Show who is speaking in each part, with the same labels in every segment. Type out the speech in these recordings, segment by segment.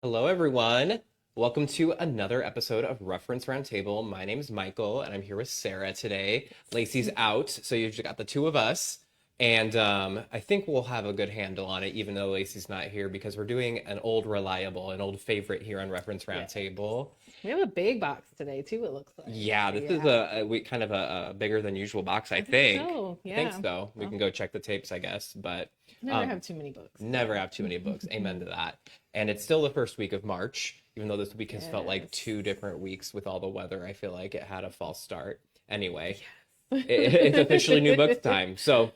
Speaker 1: Hello, everyone. Welcome to another episode of Reference Roundtable. My name is Michael, and I'm here with Sarah today. Lacey's out, so you've just got the two of us. And I think we'll have a good handle on it, even though Lacey's not here, because we're doing an old reliable, an old favorite here on Reference
Speaker 2: Yeah.
Speaker 1: Roundtable.
Speaker 2: We have a big box today too, it looks like.
Speaker 1: Yeah, this is kind of a bigger than usual box, I
Speaker 2: I think
Speaker 1: think.
Speaker 2: so.
Speaker 1: I think
Speaker 2: Yeah.
Speaker 1: so. We
Speaker 2: Well,
Speaker 1: can go check the tapes, I guess, but
Speaker 2: never
Speaker 1: um,
Speaker 2: have too many books.
Speaker 1: never have too many books. Amen to that. And it's still the first week of March, even though this week has felt like
Speaker 2: Yes.
Speaker 1: two different weeks with all the weather. I feel like it had a false start. Anyway,
Speaker 2: Yes.
Speaker 1: it's officially new books time. So,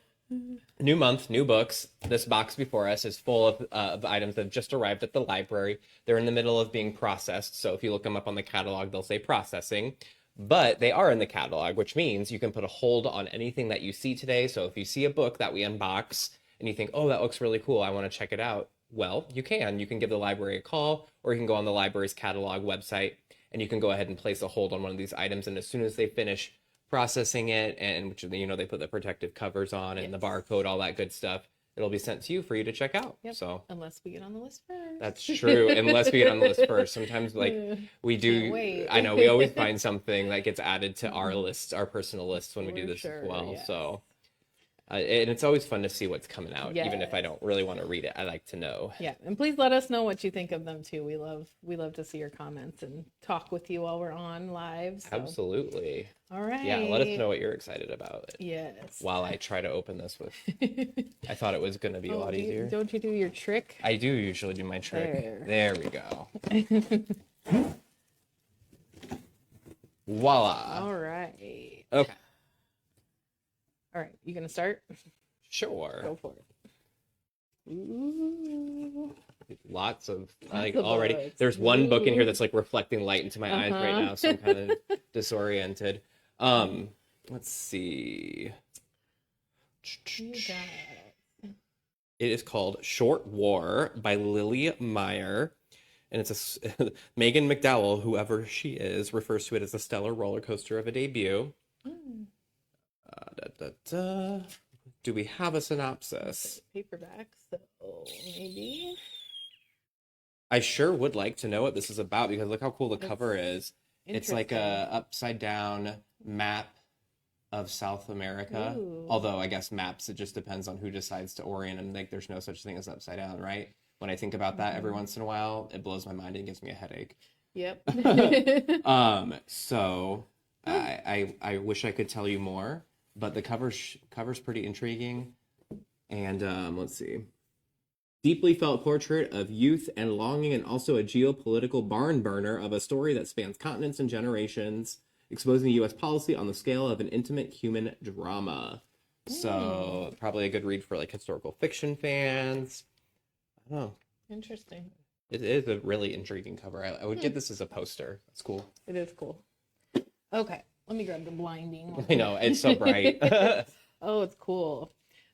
Speaker 1: new month, new books. This box before us is full of items that have just arrived at the library. They're in the middle of being processed. So, if you look them up on the catalog, they'll say processing. But they are in the catalog, which means you can put a hold on anything that you see today. So, if you see a book that we unbox and you think, oh, that looks really cool, I want to check it out. Well, you can. You can give the library a call, or you can go on the library's catalog website and you can go ahead and place a hold on one of these items. And as soon as they finish processing it, and which they put the protective covers on and the
Speaker 2: Yes.
Speaker 1: barcode, all that good stuff, it'll be sent to you for you to check out.
Speaker 2: Yep.
Speaker 1: So
Speaker 2: Unless we get on the list first.
Speaker 1: that's true, unless we get on the list first. Sometimes, like, we
Speaker 2: Can't
Speaker 1: do.
Speaker 2: wait.
Speaker 1: I know we always find something that gets added to our lists, our personal lists, when we do
Speaker 2: For
Speaker 1: this
Speaker 2: sure,
Speaker 1: as well.
Speaker 2: yes.
Speaker 1: So and it's always fun to see what's coming out, even if I
Speaker 2: Yes.
Speaker 1: don't really want to read it. I like to know.
Speaker 2: Yeah, and please let us know what you think of them too. We love to see your comments and talk with you while we're on live. So.
Speaker 1: Absolutely.
Speaker 2: All right.
Speaker 1: Yeah, let us know what you're excited about
Speaker 2: Yes.
Speaker 1: while I try to open this with. I thought it was going to be a lot easier.
Speaker 2: Don't you do your trick?
Speaker 1: I do usually do my trick.
Speaker 2: There.
Speaker 1: There we go. Voila.
Speaker 2: All right.
Speaker 1: Okay.
Speaker 2: All right. You gonna start?
Speaker 1: Sure.
Speaker 2: Go for it. Ooh.
Speaker 1: Lots of
Speaker 2: Lots
Speaker 1: like
Speaker 2: of
Speaker 1: already.
Speaker 2: books.
Speaker 1: There's one book in here
Speaker 2: Ooh.
Speaker 1: that's like reflecting light into my eyes right
Speaker 2: Uh-huh.
Speaker 1: now, so I'm kind of disoriented. Let's see.
Speaker 2: You got
Speaker 1: It is called Short War by Lily Meyer. And it's Megan McDowell, whoever she is, refers to it as a stellar roller coaster of a debut.
Speaker 2: mm,
Speaker 1: Do we have a synopsis?
Speaker 2: paperback, so maybe.
Speaker 1: I sure would like to know what this is about because look how cool the
Speaker 2: That's
Speaker 1: cover is. It's like a
Speaker 2: interesting.
Speaker 1: upside down map of South America.
Speaker 2: Ooh.
Speaker 1: Although I guess maps, it just depends on who decides to orient them. Like there's no such thing as upside down, right? When I think about that every
Speaker 2: Mhm.
Speaker 1: once in a while, it blows my mind and gives me a headache.
Speaker 2: Yep.
Speaker 1: So I wish I could tell you more, but the cover's pretty intriguing. And let's see. Deeply felt portrait of youth and longing, and also a geopolitical barn burner of a story that spans continents and generations, exposing U.S. policy on the scale of an intimate human drama. So probably a good read for like historical fiction fans. I don't know.
Speaker 2: Interesting.
Speaker 1: It is a really intriguing cover. I would get this as a poster. That's cool.
Speaker 2: It is cool. Okay, let me grab the blinding one.
Speaker 1: I know, it's so bright.
Speaker 2: Oh, it's cool.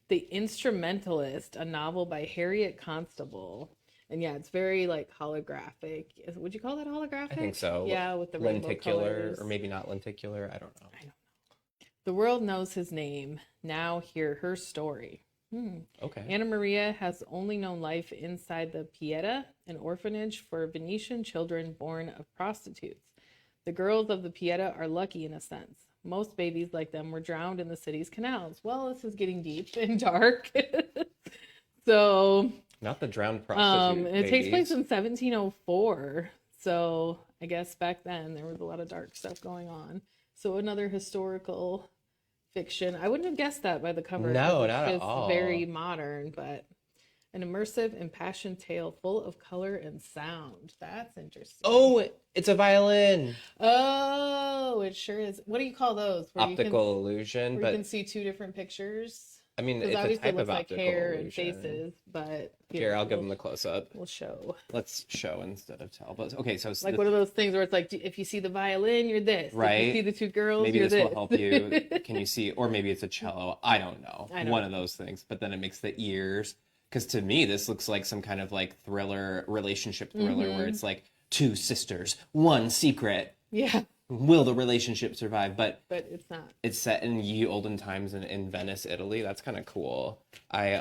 Speaker 2: The Instrumentalist, a novel by Harriet Constable. And yeah, it's very like holographic. Would you call that holographic?
Speaker 1: I think so.
Speaker 2: Yeah, with the rainbow
Speaker 1: Lenticular,
Speaker 2: colors.
Speaker 1: or maybe not lenticular. I don't know.
Speaker 2: I don't know. The world knows his name. Now hear her story.
Speaker 1: Okay.
Speaker 2: Anna Maria has only known life inside the Pieta, an orphanage for Venetian children born of prostitutes. The girls of the Pieta are lucky in a sense. Most babies like them were drowned in the city's canals. Well, this is getting deep and dark. So,
Speaker 1: Not the drowned prostitute
Speaker 2: and it takes place
Speaker 1: babies.
Speaker 2: in 1704. So, I guess back then there was a lot of dark stuff going on. So, another historical fiction. I wouldn't have guessed that by the cover.
Speaker 1: No,
Speaker 2: 'cause
Speaker 1: not at
Speaker 2: it's
Speaker 1: all.
Speaker 2: very modern, but an immersive, impassioned tale full of color and sound. That's interesting.
Speaker 1: Oh, it's a violin.
Speaker 2: Oh, it sure is. What do you call those?
Speaker 1: Optical illusion,
Speaker 2: Where
Speaker 1: but
Speaker 2: you can see two different pictures?
Speaker 1: I mean,
Speaker 2: Because
Speaker 1: it's a
Speaker 2: obviously it
Speaker 1: type
Speaker 2: looks
Speaker 1: of
Speaker 2: like
Speaker 1: optical
Speaker 2: hair and
Speaker 1: illusion.
Speaker 2: faces, but
Speaker 1: Here, I'll give them the close up.
Speaker 2: we'll show.
Speaker 1: Let's show instead of tell. But okay, so
Speaker 2: Like one of those things where it's like, if you see the violin, you're this. If
Speaker 1: Right.
Speaker 2: you see the two girls,
Speaker 1: maybe
Speaker 2: you're
Speaker 1: this will
Speaker 2: this.
Speaker 1: help you. Can you see? Or maybe it's a cello. I don't know.
Speaker 2: I don't
Speaker 1: One
Speaker 2: know.
Speaker 1: of those things. But then it makes the ears. Because to me, this looks like some kind of like thriller, relationship thriller, where it's like two sisters, one secret.
Speaker 2: Yeah,
Speaker 1: Will the relationship survive? But
Speaker 2: but it's not.
Speaker 1: it's set in ye olden times in Venice, Italy. That's kind of cool. I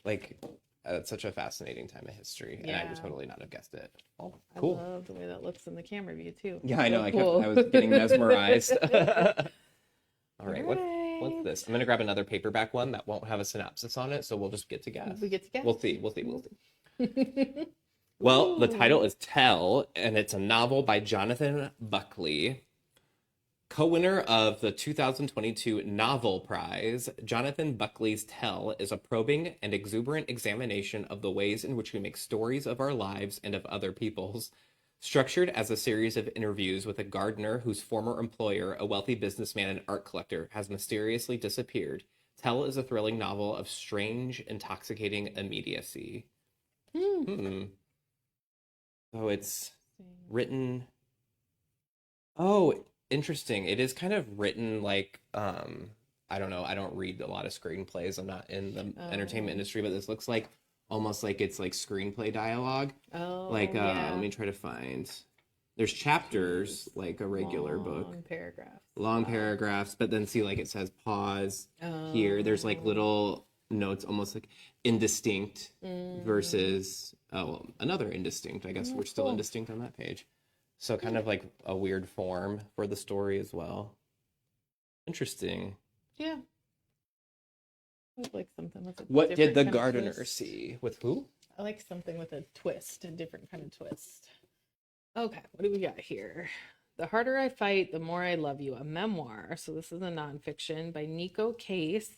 Speaker 1: like It's such a fascinating time of history, and I would totally not have guessed it. Oh,
Speaker 2: I
Speaker 1: cool.
Speaker 2: love the way that looks in the camera view too.
Speaker 1: Yeah, I know.
Speaker 2: Cool.
Speaker 1: I was getting mesmerized. All right,
Speaker 2: Alright.
Speaker 1: what's this? I'm gonna grab another paperback one that won't have a synopsis on it, so we'll just get to guess.
Speaker 2: We get to guess.
Speaker 1: We'll see. Well, the title is Tell, and it's a novel by Jonathan Buckley. Co-winner of the 2022 Novel Prize, Jonathan Buckley's Tell is a probing and exuberant examination of the ways in which we make stories of our lives and of other people's. Structured as a series of interviews with a gardener whose former employer, a wealthy businessman and art collector, has mysteriously disappeared, Tell is a thrilling novel of strange, intoxicating immediacy. So it's written... Oh, interesting. It is kind of written like, I don't know. I don't read a lot of screenplays. I'm not in the entertainment industry, but this looks like almost like it's like screenplay dialogue.
Speaker 2: Oh,
Speaker 1: like,
Speaker 2: yeah.
Speaker 1: Let me try to find. There's chapters like a regular book. Long paragraphs, but then see like it says pause here. There's like little notes, almost like indistinct versus another indistinct. I guess we're still indistinct on that page. So kind of like a weird form for the story as well. Interesting.
Speaker 2: Yeah. I would like something with a
Speaker 1: What did the
Speaker 2: different kind of
Speaker 1: gardener
Speaker 2: twist.
Speaker 1: see? With who?
Speaker 2: I like something with a twist, a different kind of twist. Okay, what do we got here? The Harder I Fight, the More I Love You, a memoir. So this is a nonfiction by Nico Case.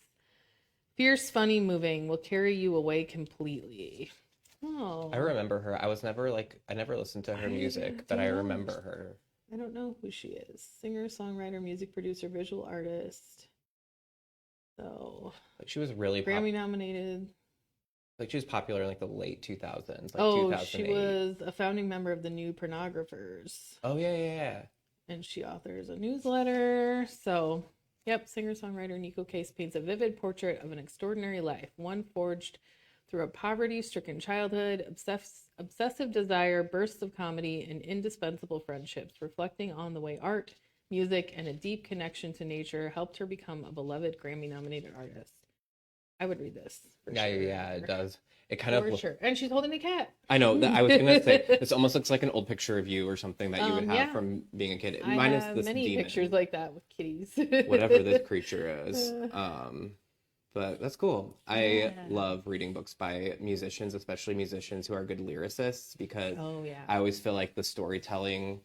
Speaker 2: Fierce, funny, moving, will carry you away completely. Oh.
Speaker 1: I remember her. I never listened to her music, but I remember her.
Speaker 2: I don't know who she is. Singer, songwriter, music producer, visual artist. So
Speaker 1: Like she was really
Speaker 2: Grammy nominated.
Speaker 1: Like she was popular in like the late 2000s, like 2008.
Speaker 2: She was a founding member of the New Pornographers.
Speaker 1: Oh yeah.
Speaker 2: And she authors a newsletter. So, yep, singer-songwriter Nico Case paints a vivid portrait of an extraordinary life, one forged through a poverty-stricken childhood, obsessive desire, bursts of comedy, and indispensable friendships, reflecting on the way art, music, and a deep connection to nature helped her become a beloved Grammy-nominated artist. I would read this.
Speaker 1: Yeah, it does. It kind of
Speaker 2: sure. And she's holding a cat.
Speaker 1: I know that I was gonna say this almost looks like an old picture of you or something that you would have from being a kid.
Speaker 2: Minus I have this many pictures like that with kitties.
Speaker 1: Whatever this creature is. But that's cool. I love reading books by musicians, especially musicians who are good lyricists, because I always feel like the storytelling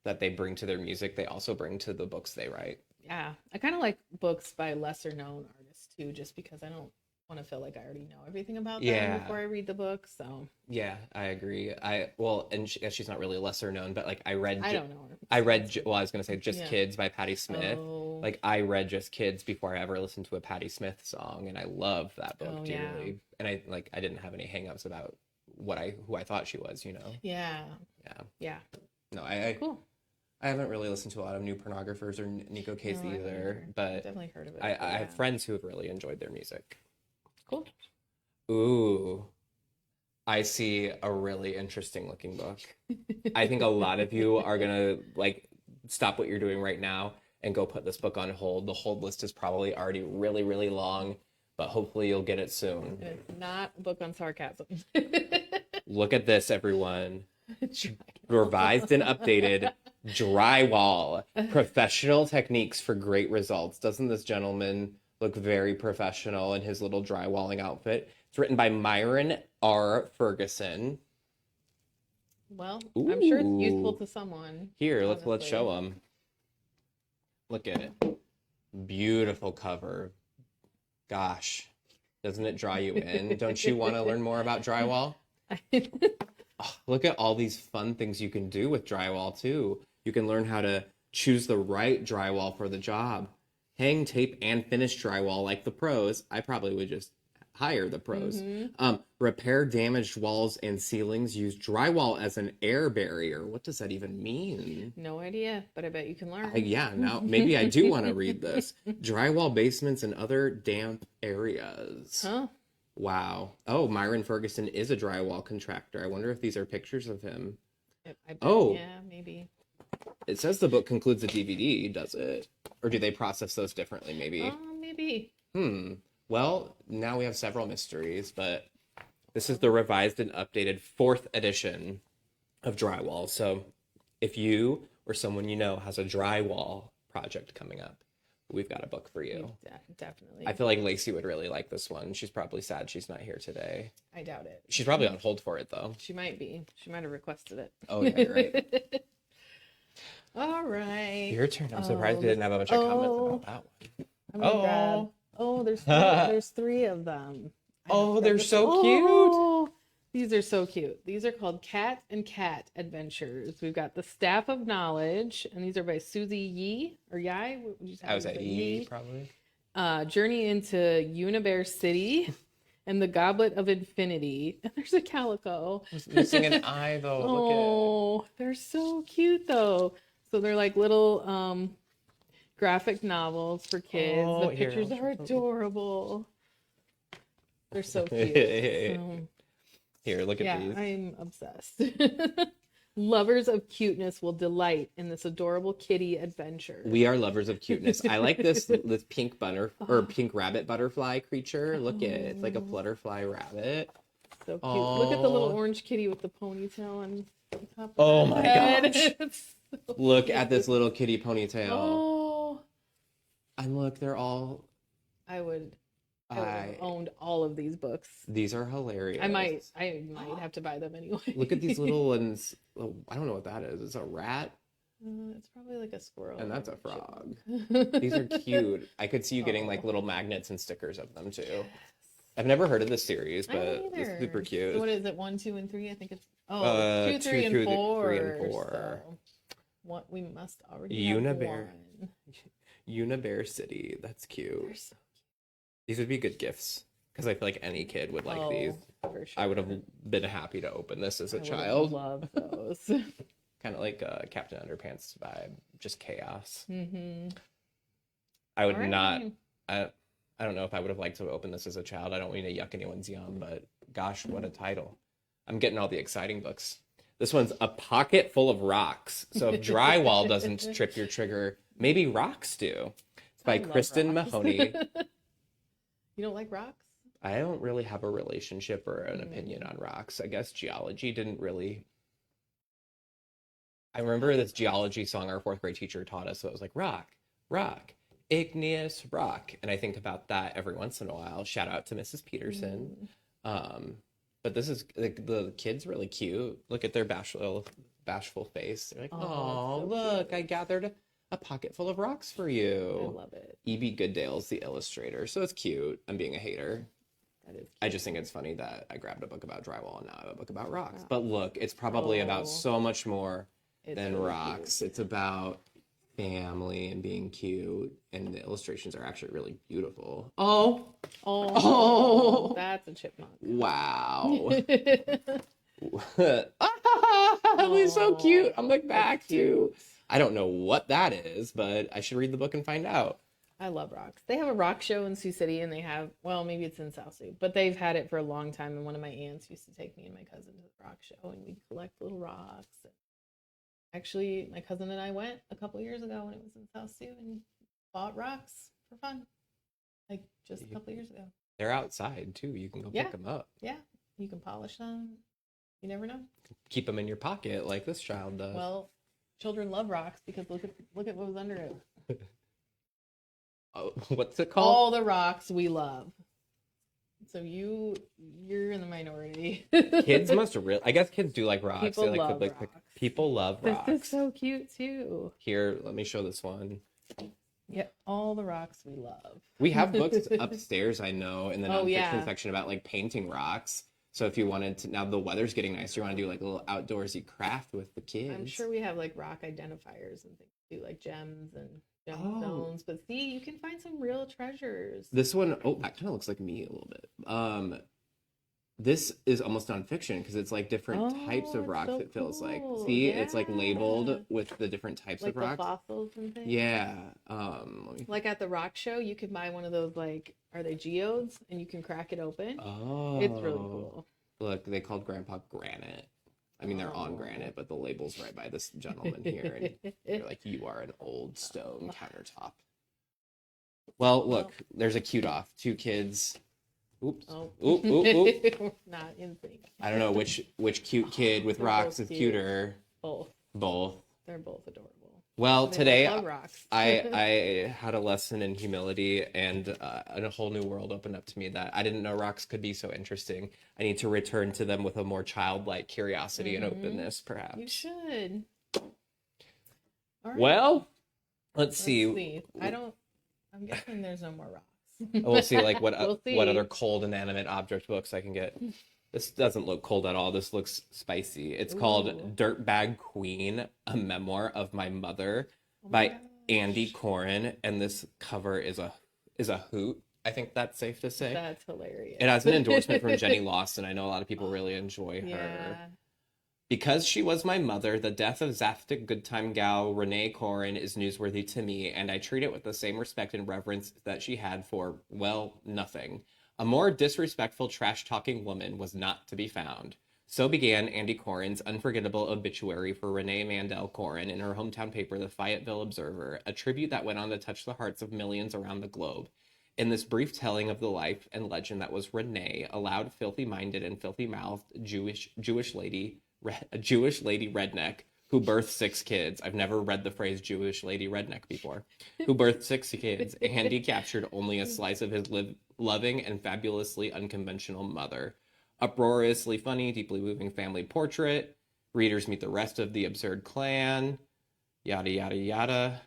Speaker 1: that they bring to their music, they also bring to the books they write. Yeah.
Speaker 2: I kind of like books by lesser known artists too, just because I don't want to feel like I already know everything about them before I read the book. So yeah,
Speaker 1: I agree. She's not really lesser known, but like I don't
Speaker 2: know her.
Speaker 1: I was gonna say Just Kids by Patti Smith. Like I read Just Kids before I ever listened to a Patti Smith song, and I love that book dearly. And I didn't have any hangups about who I thought she was, you know. Yeah. No, cool. I haven't really listened to a lot of New Pornographers or Nico Case either, but I've definitely heard of it. I have friends who have really enjoyed their music.
Speaker 2: Cool.
Speaker 1: Ooh, I see a really interesting looking book. I think a lot of you are gonna like stop what you're doing right now and go put this book on hold. The hold list is probably already really, really long, but hopefully you'll get it soon.
Speaker 2: And it's not a book on sarcasm.
Speaker 1: Look at this, everyone. Revised and updated Drywall. Professional techniques for great results. Doesn't this gentleman look very professional in his little drywalling outfit? It's written by Myron R. Ferguson.
Speaker 2: Well, I'm sure it's useful to someone.
Speaker 1: Here, let's show him. Look at it. Beautiful cover. Gosh, doesn't it draw you in? Don't you want to learn more about drywall? Oh, look at all these fun things you can do with drywall too. You can learn how to choose the right drywall for the job. Hang, tape, and finish drywall like the pros. I probably would just hire the pros. Repair damaged walls and ceilings. Use drywall as an air barrier. What does that even mean?
Speaker 2: No idea, but I bet you can learn.
Speaker 1: Now maybe I do want to read this. Drywall basements and other damp areas. Huh? Wow. Oh, Myron Ferguson is a drywall contractor. I wonder if these are pictures of him.
Speaker 2: Yeah, maybe.
Speaker 1: It says the book concludes the DVD, does it? Or do they process those differently, maybe?
Speaker 2: Maybe.
Speaker 1: Well, now we have several mysteries, but This is the revised and updated 4th edition of Drywall. So if you or someone you know has a drywall project coming up, we've got a book for you.
Speaker 2: Definitely.
Speaker 1: I feel like Lacey would really like this one. She's probably sad she's not here today.
Speaker 2: I doubt it.
Speaker 1: She's probably on hold for it, though.
Speaker 2: She might be. She might have requested it.
Speaker 1: Oh, yeah, you're right.
Speaker 2: All right.
Speaker 1: Your turn. I'm surprised we didn't have a bunch of comments about that one.
Speaker 2: I'm gonna grab. Oh, there's 3 of them.
Speaker 1: Oh, they're so cute.
Speaker 2: These are so cute. These are called Cat and Cat Adventures. We've got the Staff of Knowledge, and these are by Susie Yee or Yai. What would you say?
Speaker 1: I was at Yee, probably.
Speaker 2: Journey into Unibear City, and the Goblet of Infinity. And there's a calico.
Speaker 1: Missing an eye, though. Look
Speaker 2: they're so cute, though. So they're like little graphic novels for kids. The pictures are adorable. They're so cute.
Speaker 1: Here, look at these.
Speaker 2: I'm obsessed. Lovers of cuteness will delight in this adorable kitty adventure.
Speaker 1: We are lovers of cuteness. I like this pink pink rabbit butterfly creature. Look at it. It's like a flutterfly rabbit.
Speaker 2: So cute. Look at the little orange kitty with the ponytail on top of
Speaker 1: Oh my
Speaker 2: head.
Speaker 1: gosh. Look at this little kitty ponytail.
Speaker 2: Oh.
Speaker 1: And look, they're all...
Speaker 2: I would have owned all of these books.
Speaker 1: These are hilarious.
Speaker 2: I might have to buy them anyway.
Speaker 1: Look at these little ones. Oh, I don't know what that is. It's a rat?
Speaker 2: It's probably like a squirrel.
Speaker 1: And that's a frog. These are cute. I could see you getting like little magnets and stickers of them too. Yes. I've never heard of this series, but it's super cute.
Speaker 2: So what is it? 1, 2, and 3? I think it's 2, 3, and 4.
Speaker 1: 3 and 4.
Speaker 2: So what we must already have one.
Speaker 1: Unibear City. That's cute.
Speaker 2: They're so cute.
Speaker 1: These would be good gifts because I feel like any kid would like these.
Speaker 2: For sure.
Speaker 1: I would have been happy to open this as a child.
Speaker 2: Love those.
Speaker 1: Kind of like a Captain Underpants vibe, just chaos.
Speaker 2: Mm-hmm.
Speaker 1: I would not. I don't know if I would have liked to open this as a child. I don't mean to yuck anyone's yum, but gosh, what a title! I'm getting all the exciting books. This one's A Pocket Full of Rocks. So if drywall doesn't trip your trigger, maybe rocks do. It's by Kristen Mahoney.
Speaker 2: You don't like rocks?
Speaker 1: I don't really have a relationship or an opinion on rocks. I guess geology didn't really... I remember this geology song our 4th grade teacher taught us. So it was like, rock, rock, igneous rock. And I think about that every once in a while. Shout out to Mrs. Peterson. But this is, the kid's really cute. Look at their bashful face. They're like, oh, so look, cute. I gathered a pocket full of rocks for you.
Speaker 2: I love it.
Speaker 1: E.B. Goodale's the illustrator, so it's cute. I'm being a hater.
Speaker 2: That is cute.
Speaker 1: I just think it's funny that I grabbed a book about drywall and now I have a book about rocks. Wow. But look, it's probably about so much more than really rocks. Cute. It's about family and being cute, and the illustrations are actually really beautiful. Oh,
Speaker 2: that's a chipmunk.
Speaker 1: Wow. He's so cute. I'm like back to... I don't know what that is, but I should read the book and find out.
Speaker 2: I love rocks. They have a rock show in Sioux City, and they have, well, maybe it's in South Sioux, but they've had it for a long time. And one of my aunts used to take me and my cousin to the rock show, and we'd collect little rocks. Actually, my cousin and I went a couple years ago when it was in South Sioux and bought rocks for fun, like just a couple years ago.
Speaker 1: They're outside too. You can go pick them up.
Speaker 2: Yeah, you can polish them. You never know.
Speaker 1: Keep them in your pocket like this child does.
Speaker 2: Well, children love rocks because look at what was under it.
Speaker 1: Oh, what's it called?
Speaker 2: All the rocks we love. So you're in the minority.
Speaker 1: Kids must really... I guess kids do like rocks.
Speaker 2: People love rocks.
Speaker 1: People love rocks.
Speaker 2: This is so cute too.
Speaker 1: Here, let me show this one.
Speaker 2: Yeah, all the rocks we love.
Speaker 1: We have books upstairs, I know, in the nonfiction section about like painting rocks. So if you wanted to... Now the weather's getting nice. You want to do like a little outdoorsy craft with the kids.
Speaker 2: I'm sure we have like rock identifiers and things too, like gems and gemstones. But see, you can find some real treasures.
Speaker 1: This one, that kind of looks like me a little bit. This is almost nonfiction because it's like different types of rocks. So it feels like. See, it's like labeled with the different types of rocks.
Speaker 2: Like the fossils and things.
Speaker 1: Yeah.
Speaker 2: Like at the rock show, you can buy one of those, like, are they geodes? And you can crack it open.
Speaker 1: Oh.
Speaker 2: It's really cool.
Speaker 1: Look, they called Grandpa Granite. I mean, they're on granite, but the label's right by this gentleman here. And they're like, you are an old stone countertop. Well, look, there's a cute off. 2 kids Oops.
Speaker 2: Oh.
Speaker 1: Oop, oop, oop.
Speaker 2: We're not in sync.
Speaker 1: I don't know which cute kid with
Speaker 2: They're
Speaker 1: rocks
Speaker 2: both
Speaker 1: is
Speaker 2: cute.
Speaker 1: cuter.
Speaker 2: Both.
Speaker 1: Both.
Speaker 2: They're both adorable.
Speaker 1: Well,
Speaker 2: They
Speaker 1: today
Speaker 2: both love rocks.
Speaker 1: I had a lesson in humility, and a whole new world opened up to me that I didn't know rocks could be so interesting. I need to return to them with a more childlike curiosity and openness, perhaps.
Speaker 2: You should. All right.
Speaker 1: Well, let's
Speaker 2: Let's
Speaker 1: see.
Speaker 2: I'm guessing there's no more rocks.
Speaker 1: We'll see like what
Speaker 2: We'll see.
Speaker 1: what other cold inanimate object books I can get. This doesn't look cold at all. This looks spicy. It's called Dirtbag Queen, a memoir of my mother by Andy Coren, and this cover is a hoot. I think that's safe to say.
Speaker 2: That's hilarious.
Speaker 1: It has an endorsement from Jenny Lawson. I know a lot of people really enjoy her.
Speaker 2: Yeah.
Speaker 1: Because she was my mother, the death of Zaftig Goodtime gal Renee Corin is newsworthy to me, and I treat it with the same respect and reverence that she had for, well, nothing. A more disrespectful, trash-talking woman was not to be found. So began Andy Corin's unforgettable obituary for Renee Mandel Corin in her hometown paper, the Fayetteville Observer, a tribute that went on to touch the hearts of millions around the globe. In this brief telling of the life and legend that was Renee, a loud, filthy-minded and filthy-mouthed Jewish lady redneck who birthed 6 kids. I've never read the phrase Jewish lady redneck before. Who birthed 6 kids. Andy captured only a slice of his loving and fabulously unconventional mother. Uproariously funny, deeply moving family portrait. Readers meet the rest of the absurd clan. Yada, yada, yada.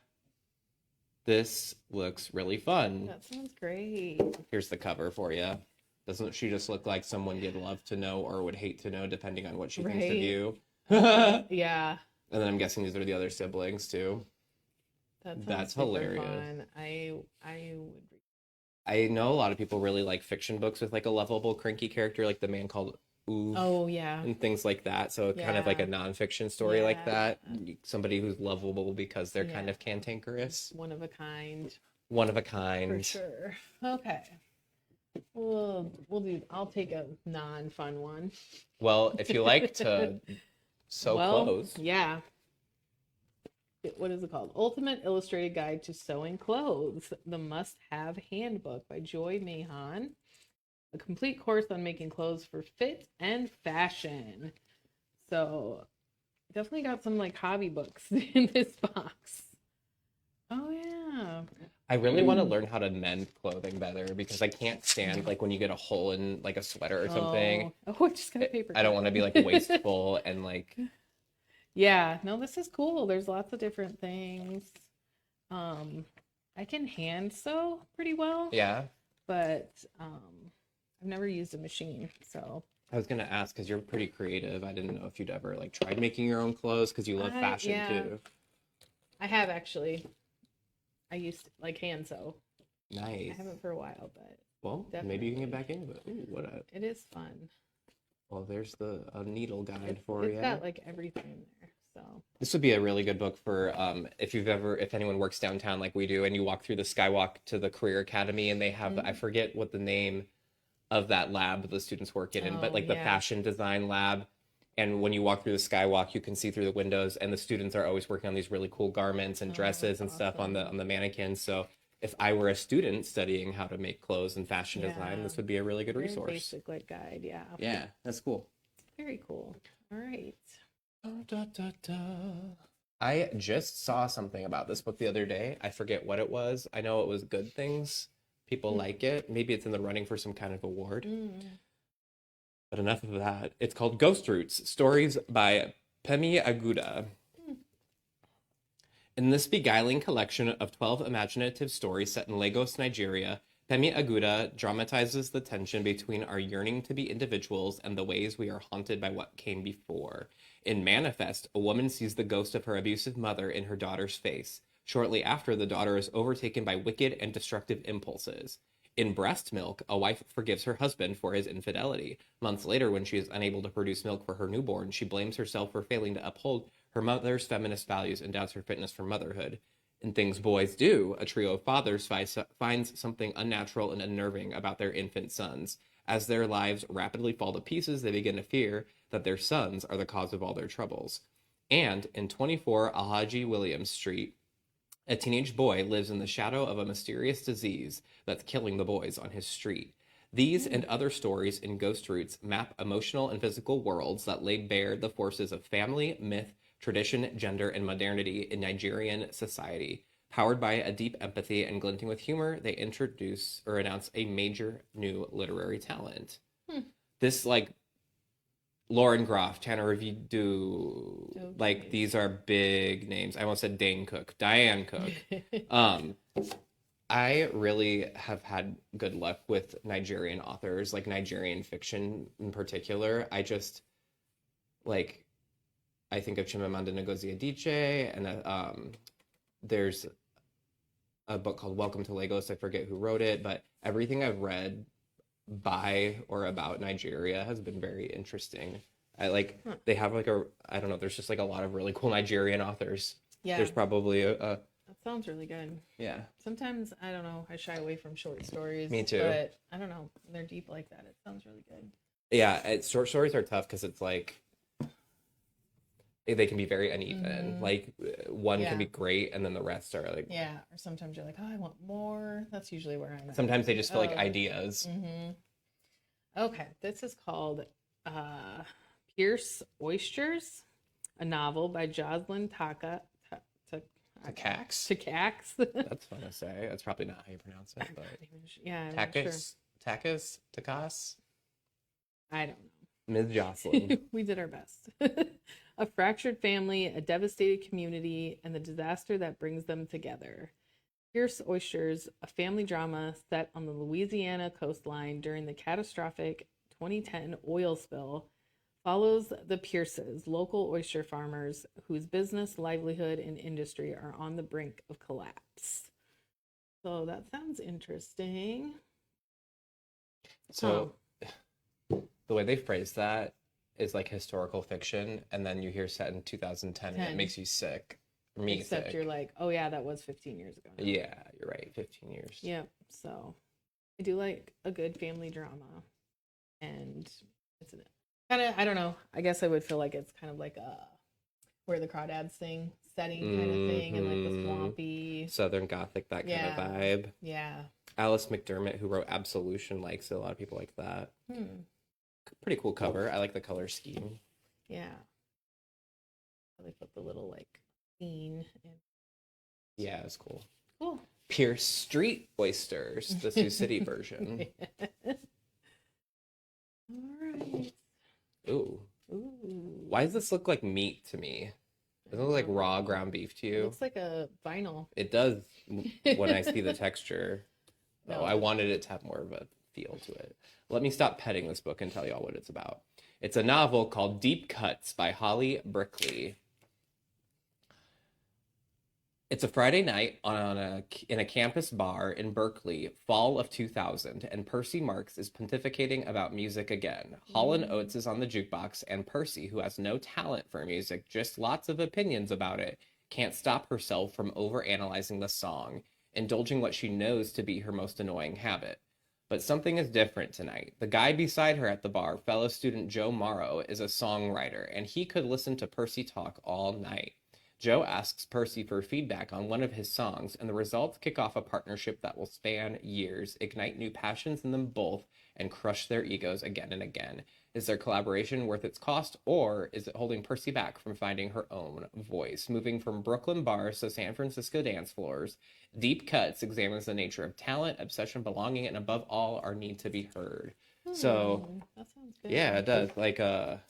Speaker 1: This looks really fun.
Speaker 2: That sounds great.
Speaker 1: Here's the cover for you. Doesn't she just look like someone you'd love to know or would hate to know, depending on what she thinks of you?
Speaker 2: Yeah.
Speaker 1: And then I'm guessing these are the other siblings too. That's hilarious.
Speaker 2: Fun. I would.
Speaker 1: I know a lot of people really like fiction books with like a lovable, cranky character, like The Man Called Ove.
Speaker 2: Oh yeah.
Speaker 1: And things like that. So kind of like a nonfiction story like that. Somebody who's lovable because they're kind of cantankerous.
Speaker 2: One of a kind.
Speaker 1: One of a kind.
Speaker 2: For sure. Okay. I'll take a non-fun one.
Speaker 1: Well, if you like to sew clothes.
Speaker 2: Yeah. What is it called? Ultimate Illustrated Guide to Sewing Clothes, the Must-Have Handbook by Joy Mahon. A complete course on making clothes for fit and fashion. So definitely got some like hobby books in this box. Oh yeah.
Speaker 1: I really want to learn how to mend clothing better because I can't stand like when you get a hole in like a sweater or something.
Speaker 2: Oh, I just got a paper.
Speaker 1: I don't want to be like wasteful and like.
Speaker 2: Yeah, no, this is cool. There's lots of different things. I can hand sew pretty well.
Speaker 1: Yeah.
Speaker 2: But I've never used a machine, so.
Speaker 1: I was gonna ask because you're pretty creative. I didn't know if you'd ever like tried making your own clothes because you love fashion too.
Speaker 2: I have actually. I used to like hand sew.
Speaker 1: Nice.
Speaker 2: I haven't for a while, but
Speaker 1: well, maybe you can get back into it. Ooh,
Speaker 2: it is fun.
Speaker 1: Well, there's a needle guide for you.
Speaker 2: It's got like everything in there, so.
Speaker 1: This would be a really good book for if anyone works downtown like we do, and you walk through the Skywalk to the Career Academy, and they have I forget what the name of that lab the students work in, but like the fashion design lab. And when you walk through the Skywalk, you can see through the windows, and the students are always working on these really cool garments and dresses and stuff on the mannequins. So if I were a student studying how to make clothes and fashion design, this would be a really good resource.
Speaker 2: Basic like guide, yeah.
Speaker 1: Yeah, that's cool.
Speaker 2: Very cool. All right.
Speaker 1: I just saw something about this book the other day. I forget what it was. I know it was good things. People like it. Maybe it's in the running for some kind of award. But enough of that. It's called Ghost Roots, Stories by Pemi Aguda. In this beguiling collection of 12 imaginative stories set in Lagos, Nigeria, Pemi Aguda dramatizes the tension between our yearning to be individuals and the ways we are haunted by what came before. In Manifest, a woman sees the ghost of her abusive mother in her daughter's face. Shortly after, the daughter is overtaken by wicked and destructive impulses. In Breast Milk, a wife forgives her husband for his infidelity. Months later, when she is unable to produce milk for her newborn, she blames herself for failing to uphold her mother's feminist values and doubts her fitness for motherhood. In Things Boys Do, a trio of fathers finds something unnatural and unnerving about their infant sons. As their lives rapidly fall to pieces, they begin to fear that their sons are the cause of all their troubles. And in 24 Alhaji Williams Street, a teenage boy lives in the shadow of a mysterious disease that's killing the boys on his street. These and other stories in Ghost Roots map emotional and physical worlds that lay bare the forces of family, myth, tradition, gender, and modernity in Nigerian society. Powered by a deep empathy and glinting with humor, they introduce or announce a major new literary talent. This, like, Lauren Groff, Tanner Revidu, like, these are big names. I almost said Dane Cook, Diane Cook. I really have had good luck with Nigerian authors, like Nigerian fiction in particular. I just, like, I think of Chimamanda Ngozi Adichie, and there's a book called Welcome to Lagos. I forget who wrote it, but everything I've read by or about Nigeria has been very interesting. They have like I don't know, there's just like a lot of really cool Nigerian authors.
Speaker 2: Yeah.
Speaker 1: There's probably
Speaker 2: That sounds really good.
Speaker 1: Yeah.
Speaker 2: Sometimes, I don't know, I shy away from short stories.
Speaker 1: Me too.
Speaker 2: But I don't know, when they're deep like that, it sounds really good.
Speaker 1: Yeah, short stories are tough because it's like they can be very uneven. Like one can be great and then the rest are like
Speaker 2: or sometimes you're like, oh, I want more. That's usually where I'm at.
Speaker 1: Sometimes they just feel like ideas.
Speaker 2: Okay, this is called Pierce Oysters, a novel by Jocelyn Takacs.
Speaker 1: That's fun to say. That's probably not how you pronounce it, but
Speaker 2: yeah,
Speaker 1: Takas.
Speaker 2: I don't know.
Speaker 1: Ms. Jocelyn.
Speaker 2: We did our best. A fractured family, a devastated community, and the disaster that brings them together. Pierce Oysters, a family drama set on the Louisiana coastline during the catastrophic 2010 oil spill, follows the Pierces, local oyster farmers whose business, livelihood, and industry are on the brink of collapse. So that sounds interesting.
Speaker 1: So the way they phrase that is like historical fiction, and then you hear set in 2010 and it makes you sick.
Speaker 2: Except you're like, oh yeah, that was 15 years ago now.
Speaker 1: Yeah, you're right, 15 years.
Speaker 2: Yeah, so I do like a good family drama, and it's kind of, I don't know, I guess I would feel like it's kind of like a Where the Crawdads Sing setting kind of thing, and like the swampy
Speaker 1: Southern Gothic, that kind of vibe.
Speaker 2: Yeah.
Speaker 1: Alice McDermott, who wrote Absolution, likes it. A lot of people like that. Pretty cool cover. I like the color scheme.
Speaker 2: Yeah. They put the little like scene in.
Speaker 1: Yeah, it's cool.
Speaker 2: Cool.
Speaker 1: Pierce Street Oysters, the Sioux City version.
Speaker 2: All right.
Speaker 1: Ooh. Why does this look like meat to me? Doesn't it look like raw ground beef to you?
Speaker 2: It looks like a vinyl.
Speaker 1: It does when I see the texture.
Speaker 2: No.
Speaker 1: Oh, I wanted it to have more of a feel to it. Let me stop petting this book and tell y'all what it's about. It's a novel called Deep Cuts by Holly Brickley. It's a Friday night in a campus bar in Berkeley, fall of 2000, and Percy Marks is pontificating about music again. Hall & Oates is on the jukebox, and Percy, who has no talent for music, just lots of opinions about it, can't stop herself from overanalyzing the song, indulging what she knows to be her most annoying habit. But something is different tonight. The guy beside her at the bar, fellow student Joe Morrow, is a songwriter, and he could listen to Percy talk all night. Joe asks Percy for feedback on one of his songs, and the results kick off a partnership that will span years, ignite new passions in them both, and crush their egos again and again. Is their collaboration worth its cost, or is it holding Percy back from finding her own voice? Moving from Brooklyn bars to San Francisco dance floors, Deep Cuts examines the nature of talent, obsession, belonging, and above all, our need to be heard. So,
Speaker 2: that sounds good.
Speaker 1: Yeah, it does. Like, oh,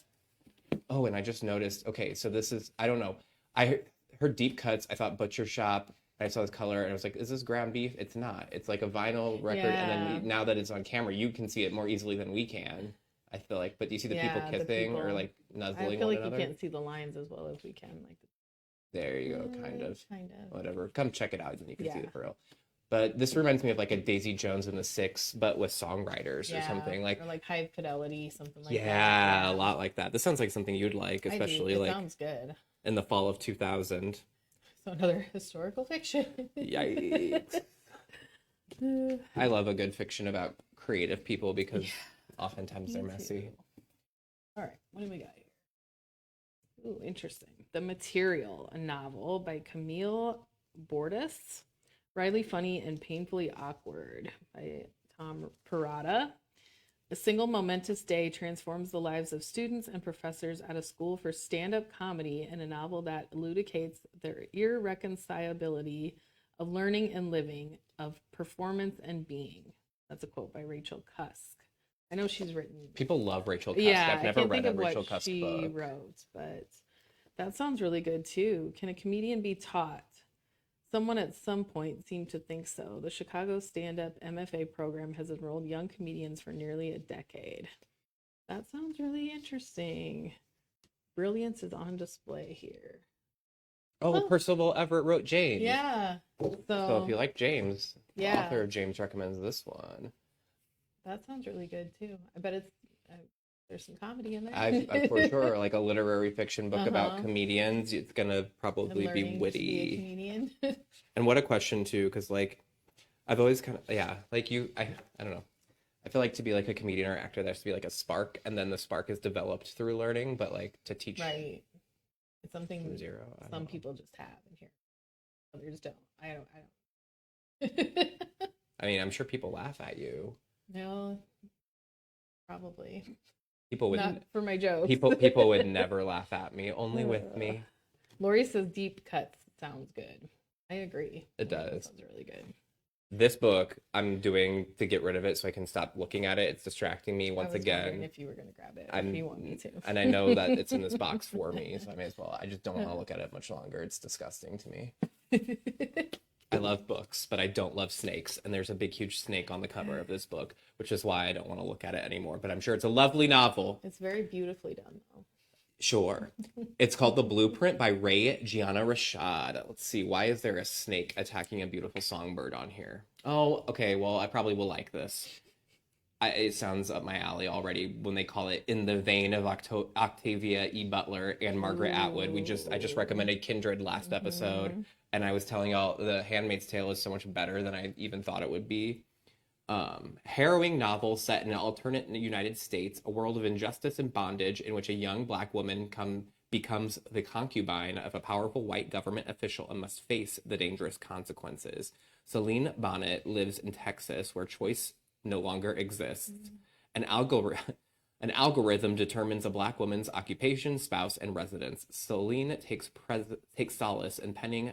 Speaker 1: and I just noticed, okay, so this is, I don't know. I heard Deep Cuts, I thought Butcher Shop, and I saw this color, and I was like, is this ground beef? It's not. It's like a vinyl record, and then now that it's on camera, you can see it more easily than we can, I feel like. But do you see the people kissing or like nuzzling
Speaker 2: I feel
Speaker 1: one
Speaker 2: like
Speaker 1: another?
Speaker 2: you can't see the lines as well as we can. Like,
Speaker 1: there you go, kind of. Whatever. Come check it out, and you can see it for real. But this reminds me of like a Daisy Jones and the Six, but with songwriters or something.
Speaker 2: Or like High Fidelity, something like that.
Speaker 1: Yeah, a lot like that. This sounds like something you'd like, especially
Speaker 2: It
Speaker 1: like
Speaker 2: sounds good.
Speaker 1: In the fall of 2000.
Speaker 2: So another historical fiction.
Speaker 1: Yikes. I love a good fiction about creative people because oftentimes they're messy.
Speaker 2: All right, what do we got here? Ooh, interesting. The Material, a novel by Camille Bordis. Wryly funny and painfully awkward by Tom Perrotta. A single momentous day transforms the lives of students and professors at a school for stand-up comedy in a novel that elucidates their irreconcilability of learning and living, of performance and being. That's a quote by Rachel Cusk. I know she's written.
Speaker 1: People love Rachel Cusk.
Speaker 2: Yeah,
Speaker 1: I've never
Speaker 2: I can't
Speaker 1: read
Speaker 2: think
Speaker 1: a
Speaker 2: of
Speaker 1: Rachel
Speaker 2: what
Speaker 1: Cusk
Speaker 2: she
Speaker 1: book.
Speaker 2: wrote, but that sounds really good too. Can a comedian be taught? Someone at some point seemed to think so. The Chicago Stand-Up MFA program has enrolled young comedians for nearly a decade. That sounds really interesting. Brilliance is on display here.
Speaker 1: Oh, Percival Everett wrote James.
Speaker 2: Yeah.
Speaker 1: So if you like James, the
Speaker 2: Yeah.
Speaker 1: author of James recommends this one.
Speaker 2: That sounds really good too. I bet it's there's some comedy in there.
Speaker 1: I've for sure, like a literary fiction book about comedians. It's gonna probably be witty.
Speaker 2: To be a comedian.
Speaker 1: And what a question too, because like I've always kind of like I don't know. I feel like to be like a comedian or actor, there has to be like a spark, and then the spark is developed through learning. But like to teach,
Speaker 2: right? It's something
Speaker 1: from zero.
Speaker 2: Some people just have in here, others don't. I don't.
Speaker 1: I mean, I'm sure people laugh at you.
Speaker 2: No, probably.
Speaker 1: People would
Speaker 2: Not for my jokes.
Speaker 1: People would never laugh at me, only with me.
Speaker 2: Lori says deep cuts sounds good. I agree.
Speaker 1: It does.
Speaker 2: Sounds really good.
Speaker 1: This book I'm doing to get rid of it so I can stop looking at it. It's distracting me once again.
Speaker 2: If you were going to grab it, if you want me to.
Speaker 1: And I know that it's in this box for me, so I may as well. I just don't want to look at it much longer. It's disgusting to me. I love books, but I don't love snakes. And there's a big, huge snake on the cover of this book, which is why I don't want to look at it anymore. But I'm sure it's a lovely novel.
Speaker 2: It's very beautifully done, though.
Speaker 1: Sure. It's called The Blueprint by Ray Gianna Rashad. Let's see. Why is there a snake attacking a beautiful songbird on here? Oh, okay. Well, I probably will like this. It sounds up my alley already when they call it in the vein of Octavia E. Butler and Margaret Atwood. I just recommended Kindred last episode, and I was telling y'all The Handmaid's Tale is so much better than I even thought it would be. Harrowing novel set in an alternate United States, a world of injustice and bondage in which a young black woman becomes the concubine of a powerful white government official and must face the dangerous consequences. Celine Bonnet lives in Texas, where choice no longer exists. An algorithm determines a black woman's occupation, spouse, and residence. Celine takes solace in penning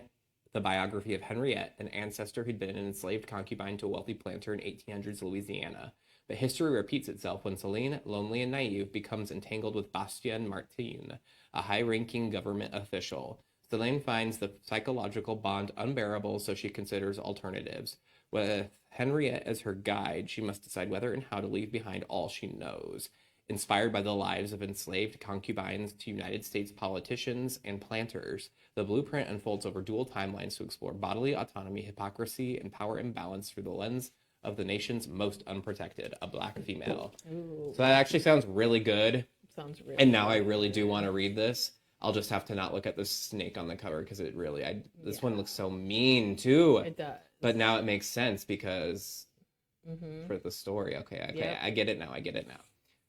Speaker 1: the biography of Henriette, an ancestor who'd been an enslaved concubine to a wealthy planter in 1800s Louisiana. But history repeats itself when Celine, lonely and naive, becomes entangled with Bastien Martin, a high-ranking government official. Celine finds the psychological bond unbearable, so she considers alternatives. With Henriette as her guide, she must decide whether and how to leave behind all she knows. Inspired by the lives of enslaved concubines to United States politicians and planters, the blueprint unfolds over dual timelines to explore bodily autonomy, hypocrisy, and power imbalance through the lens of the nation's most unprotected, a black female.
Speaker 2: Ooh.
Speaker 1: So that actually sounds really good.
Speaker 2: Sounds really
Speaker 1: And now I really do want to read this. I'll just have to not look at the snake on the cover because it really, this one looks so mean too.
Speaker 2: It does.
Speaker 1: But now it makes sense because for the story. Okay,
Speaker 2: Yep.
Speaker 1: I get it now.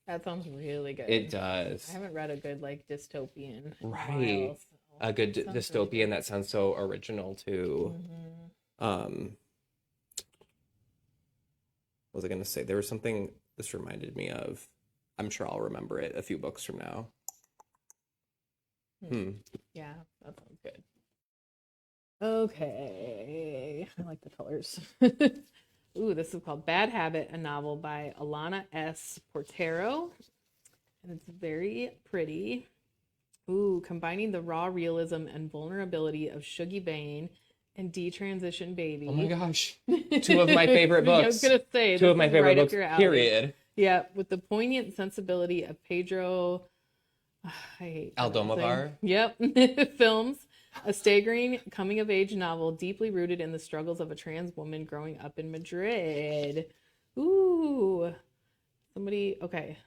Speaker 2: That sounds really good.
Speaker 1: It does.
Speaker 2: I haven't read a good like dystopian.
Speaker 1: Right. A good dystopian
Speaker 2: really
Speaker 1: that sounds so original too. What was I gonna say? There was something this reminded me of. I'm sure I'll remember it a few books from now.
Speaker 2: Yeah, that sounds good. Okay. I like the colors. Ooh, this is called Bad Habit, a novel by Alana S. Portero. And it's very pretty. Ooh, combining the raw realism and vulnerability of Shuggy Bane and Detransition Baby.
Speaker 1: Oh my gosh. Two of my favorite books.
Speaker 2: I was going to say.
Speaker 1: Two of my favorite
Speaker 2: right
Speaker 1: books, period.
Speaker 2: Yeah, with the poignant sensibility of Pedro... I hate
Speaker 1: Almodovar.
Speaker 2: Yep. Films. A staggering coming-of-age novel deeply rooted in the struggles of a trans woman growing up in Madrid. Ooh. Okay.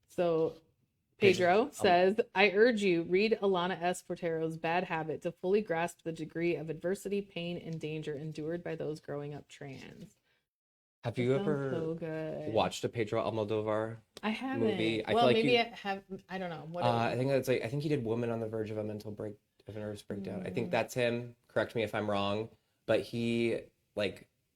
Speaker 2: So Pedro says, I urge you, read Alana S. Portero's Bad Habit to fully grasp the degree of adversity, pain, and danger endured by those growing up trans.
Speaker 1: Have you ever watched a Pedro Almodovar movie?
Speaker 2: I feel like I have. I don't know.
Speaker 1: I think that's I think he did Woman on the Verge of a Nervous Breakdown. I think that's him. Correct me if I'm wrong. But he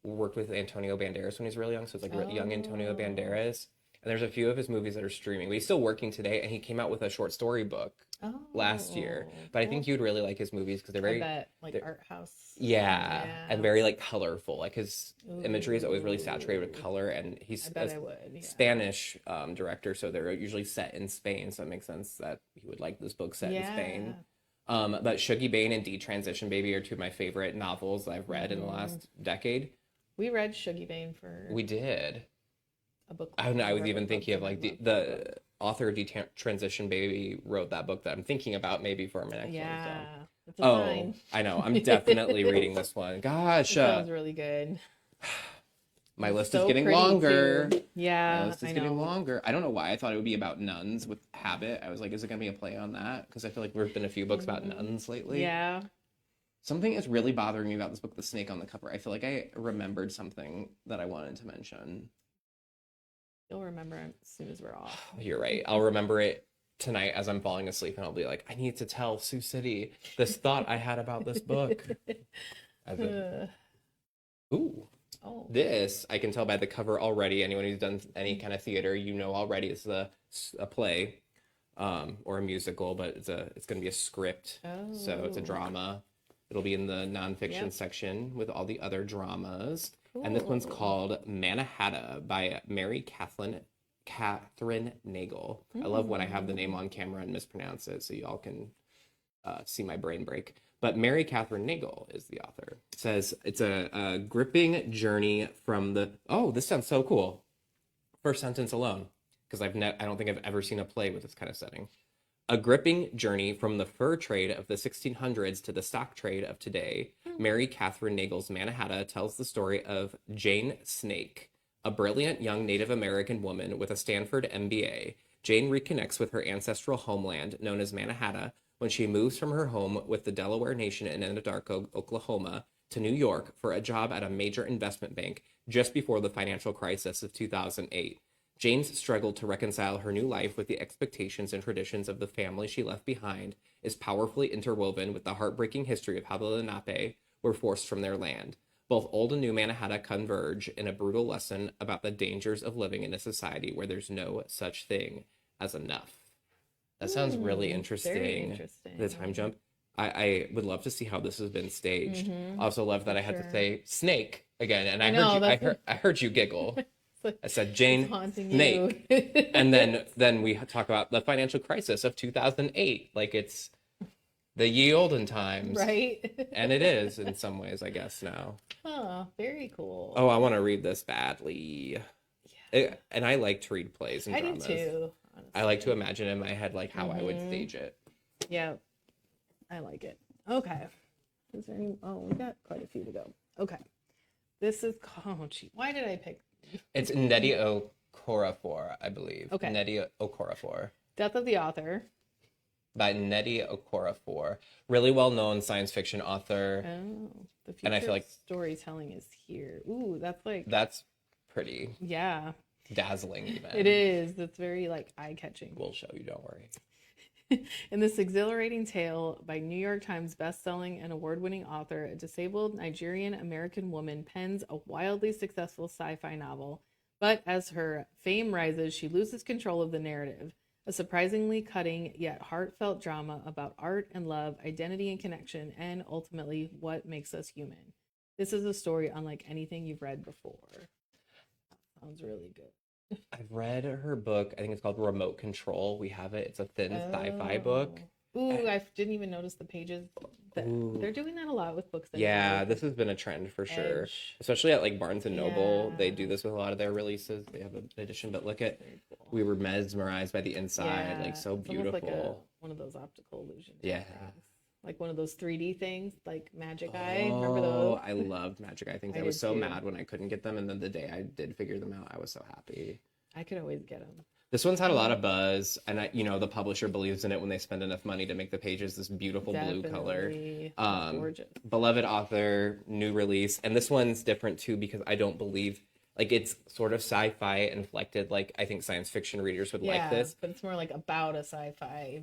Speaker 1: worked with Antonio Banderas when he was really young, so it's young Antonio Banderas. And there's a few of his movies that are streaming, but he's still working today. And he came out with a short story book last year. But I think you'd really like his movies because they're very,
Speaker 2: I bet, like art house.
Speaker 1: yeah,
Speaker 2: Yeah.
Speaker 1: and very like colorful. Like his imagery is always really saturated with color, and he's
Speaker 2: I bet I would. Yeah.
Speaker 1: Spanish director, so they're usually set in Spain. So it makes sense that he would like this book set in Spain. But Shuggie Bain and Detransition Baby are two of my favorite novels that I've read in the last decade.
Speaker 2: We read Shuggie Bain for.
Speaker 1: We did.
Speaker 2: A book.
Speaker 1: I was even thinking of like the author of Detransition Baby wrote that book that I'm thinking about maybe for my next one.
Speaker 2: Yeah.
Speaker 1: So.
Speaker 2: It's a sign.
Speaker 1: I know. I'm definitely reading this one. Gosh.
Speaker 2: It sounds really good.
Speaker 1: My list is getting longer.
Speaker 2: Too. Yeah.
Speaker 1: My list is getting longer. I don't know why I thought it would be about nuns with Habit. I was like, is it going to be a play on that? Because I feel like there's been a few books about nuns lately.
Speaker 2: Yeah.
Speaker 1: Something is really bothering me about this book, The Snake on the Cover. I feel like I remembered something that I wanted to mention.
Speaker 2: You'll remember it as soon as we're off.
Speaker 1: You're right. I'll remember it tonight as I'm falling asleep, and I'll be like, I need to tell Sioux City this thought I had about this book. This, I can tell by the cover already. Anyone who's done any kind of theater, you know already it's a play or a musical, but it's going to be a script. So it's a drama. It'll be in the nonfiction section with all the other dramas. Cool. And this one's called Mannahatta by Mary Catherine Nagel. I love when I have the name on camera and mispronounce it so y'all can see my brain break. But Mary Catherine Nagel is the author. It says it's a gripping journey from the... Oh, this sounds so cool. First sentence alone, because I don't think I've ever seen a play with this kind of setting. A gripping journey from the fur trade of the 1600s to the stock trade of today, Mary Catherine Nagel's Mannahatta tells the story of Jane Snake, a brilliant young Native American woman with a Stanford MBA. Jane reconnects with her ancestral homeland, known as Mannahatta, when she moves from her home with the Delaware Nation in Anadarko, Oklahoma, to New York for a job at a major investment bank just before the financial crisis of 2008. Jane's struggle to reconcile her new life with the expectations and traditions of the family she left behind is powerfully interwoven with the heartbreaking history of how the Lenape were forced from their land. Both old and new Mannahatta converge in a brutal lesson about the dangers of living in a society where there's no such thing as enough. That sounds really interesting.
Speaker 2: Very interesting.
Speaker 1: The time jump. I would love to see how this has been staged. I also love that I had to say snake again, and I heard you giggle. I said Jane Snake, and then we talk about the financial crisis of 2008, like it's the ye olden times,
Speaker 2: right?
Speaker 1: And it is in some ways, I guess now.
Speaker 2: Oh, very cool.
Speaker 1: Oh, I want to read this badly. Yeah. And I like to read plays and dramas.
Speaker 2: I do too. Honestly.
Speaker 1: I like to imagine in my head like how I would stage it.
Speaker 2: Yeah, I like it. Okay. Is there any? Oh, we got quite a few to go. Okay. This is why did I pick?
Speaker 1: It's Nnedi Okorafor, I believe.
Speaker 2: Okay.
Speaker 1: Nnedi Okorafor.
Speaker 2: Death of the Author.
Speaker 1: By Nnedi Okorafor. Really well-known science fiction author.
Speaker 2: Oh, the future
Speaker 1: and I feel like
Speaker 2: storytelling is here. Ooh,
Speaker 1: that's pretty.
Speaker 2: Yeah.
Speaker 1: Dazzling even.
Speaker 2: It is. It's very like eye-catching.
Speaker 1: We'll show you, don't worry.
Speaker 2: In this exhilarating tale by New York Times bestselling and award-winning author, a disabled Nigerian-American woman pens a wildly successful sci-fi novel. But as her fame rises, she loses control of the narrative. A surprisingly cutting yet heartfelt drama about art and love, identity and connection, and ultimately what makes us human. This is a story unlike anything you've read before. Sounds really good.
Speaker 1: I've read her book. I think it's called Remote Control. We have it. It's a thin sci-fi book.
Speaker 2: Ooh, I didn't even notice the pages. They're doing that a lot with books.
Speaker 1: Yeah, this has been a trend for sure. Especially at like Barnes and Noble. They do this with a lot of their releases. They have an edition, but look at, we were mesmerized by the inside. Like so beautiful.
Speaker 2: Like one of those optical illusions.
Speaker 1: Yeah.
Speaker 2: Like one of those 3D things, like Magic Eye. Remember those?
Speaker 1: Oh, I loved Magic Eye things. I was so mad when I couldn't get them, and then the day I did figure them out, I was so happy.
Speaker 2: I could always get them.
Speaker 1: This one's had a lot of buzz, and the publisher believes in it when they spend enough money to make the pages this beautiful blue color.
Speaker 2: Gorgeous.
Speaker 1: Beloved author, new release, and this one's different too because I don't believe. Like, it's sort of sci-fi inflected. Like, I think science fiction readers would like this.
Speaker 2: But it's more like about a sci-fi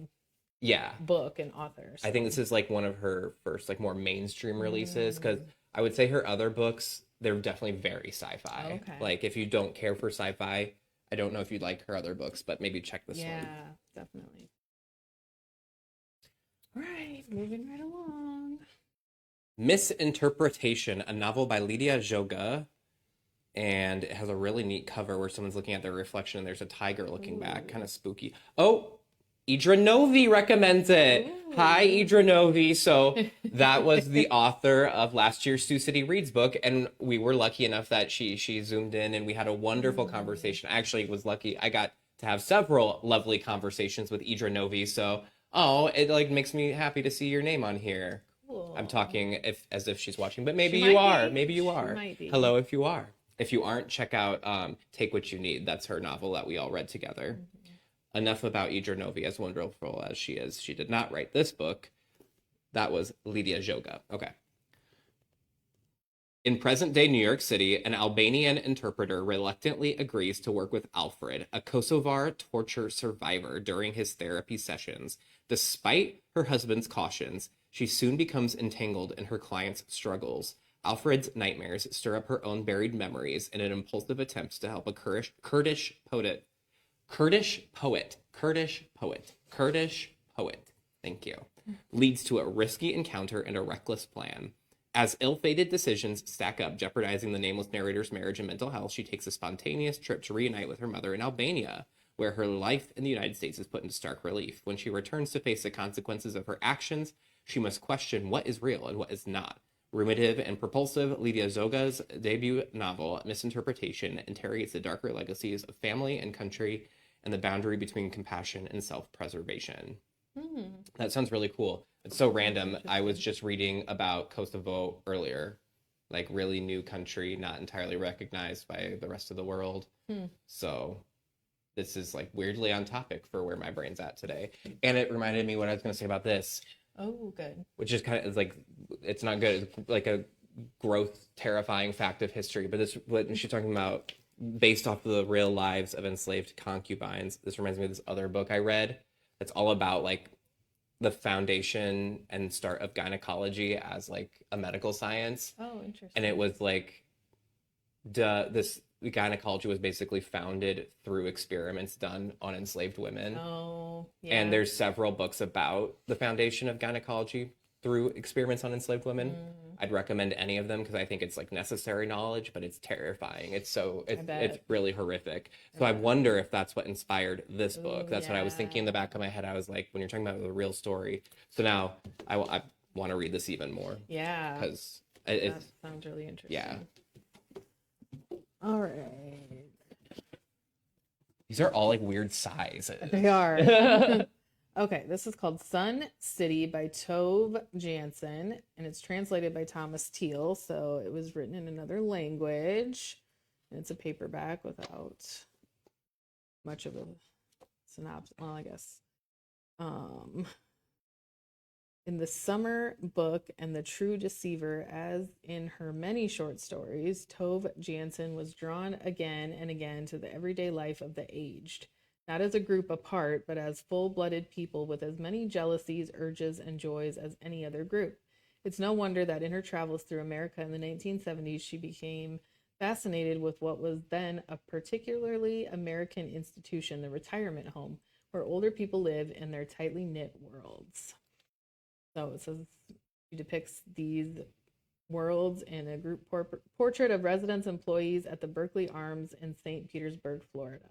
Speaker 2: book and author. So.
Speaker 1: I think this is like one of her first like more mainstream releases because I would say her other books, they're definitely very sci-fi.
Speaker 2: Okay.
Speaker 1: Like if you don't care for sci-fi, I don't know if you'd like her other books, but maybe check this one.
Speaker 2: Yeah, definitely. All right, moving right along.
Speaker 1: Misinterpretation, a novel by Lydia Joga. And it has a really neat cover where someone's looking at their reflection and there's a tiger looking back. Kind of spooky. Oh, Idra Novi recommends it.
Speaker 2: Ooh.
Speaker 1: Hi, Idra Novi. So that was the author of last year's Sioux City Reads book, and we were lucky enough that she zoomed in and we had a wonderful conversation. I actually was lucky. I got to have several lovely conversations with Idra Novi. So, it like makes me happy to see your name on here.
Speaker 2: Cool.
Speaker 1: I'm talking as if she's watching, but maybe
Speaker 2: She
Speaker 1: you
Speaker 2: might
Speaker 1: are.
Speaker 2: be.
Speaker 1: Maybe you
Speaker 2: She
Speaker 1: are.
Speaker 2: might be.
Speaker 1: Hello, if you are. If you aren't, check out Take What You Need. That's her novel that we all read together. Enough about Idra Novi, as wonderful as she is. She did not write this book. That was Lydia Joga. Okay. In present-day New York City, an Albanian interpreter reluctantly agrees to work with Alfred, a Kosovar torture survivor, during his therapy sessions. Despite her husband's cautions, she soon becomes entangled in her client's struggles. Alfred's nightmares stir up her own buried memories in an impulsive attempt to help a Kurdish poet. Thank you. Leads to a risky encounter and a reckless plan. As ill-fated decisions stack up, jeopardizing the nameless narrator's marriage and mental health, she takes a spontaneous trip to reunite with her mother in Albania, where her life in the United States is put into stark relief. When she returns to face the consequences of her actions, she must question what is real and what is not. Ruminative and propulsive, Lydia Zoga's debut novel, Misinterpretation, interrogates the darker legacies of family and country and the boundary between compassion and self-preservation. That sounds really cool. It's so random. I was just reading about Kosovo earlier, like really new country, not entirely recognized by the rest of the world. So this is like weirdly on topic for where my brain's at today. And it reminded me what I was going to say about this.
Speaker 2: Oh, good.
Speaker 1: Which is kind of like, it's not good. It's like a growth, terrifying fact of history. But this, what she's talking about, based off of the real lives of enslaved concubines. This reminds me of this other book I read. It's all about like the foundation and start of gynecology as like a medical science.
Speaker 2: Oh, interesting.
Speaker 1: And it was like, this gynecology was basically founded through experiments done on enslaved women.
Speaker 2: Oh, yeah.
Speaker 1: And there's several books about the foundation of gynecology through experiments on enslaved women. I'd recommend any of them because I think it's like necessary knowledge, but it's terrifying. It's really horrific. So I wonder if that's what inspired this book. That's what I was thinking in the back of my head. I was like, when you're talking about the real story. So now I want to read this even more.
Speaker 2: Yeah.
Speaker 1: Because
Speaker 2: that sounds really interesting.
Speaker 1: Yeah.
Speaker 2: All right.
Speaker 1: These are all like weird sizes.
Speaker 2: They are. Okay, this is called Sun City by Tove Jansson, and it's translated by Thomas Teal, so it was written in another language, and it's a paperback without much of a synopsis. Well, I guess. In the Summer Book and The True Deceiver, as in her many short stories, Tove Jansson was drawn again and again to the everyday life of the aged. Not as a group apart, but as full-blooded people with as many jealousies, urges, and joys as any other group. It's no wonder that in her travels through America in the 1970s, she became fascinated with what was then a particularly American institution, the retirement home, where older people live in their tightly knit worlds. So it says she depicts these worlds in a group portrait of residents employees at the Berkeley Arms in St. Petersburg, Florida.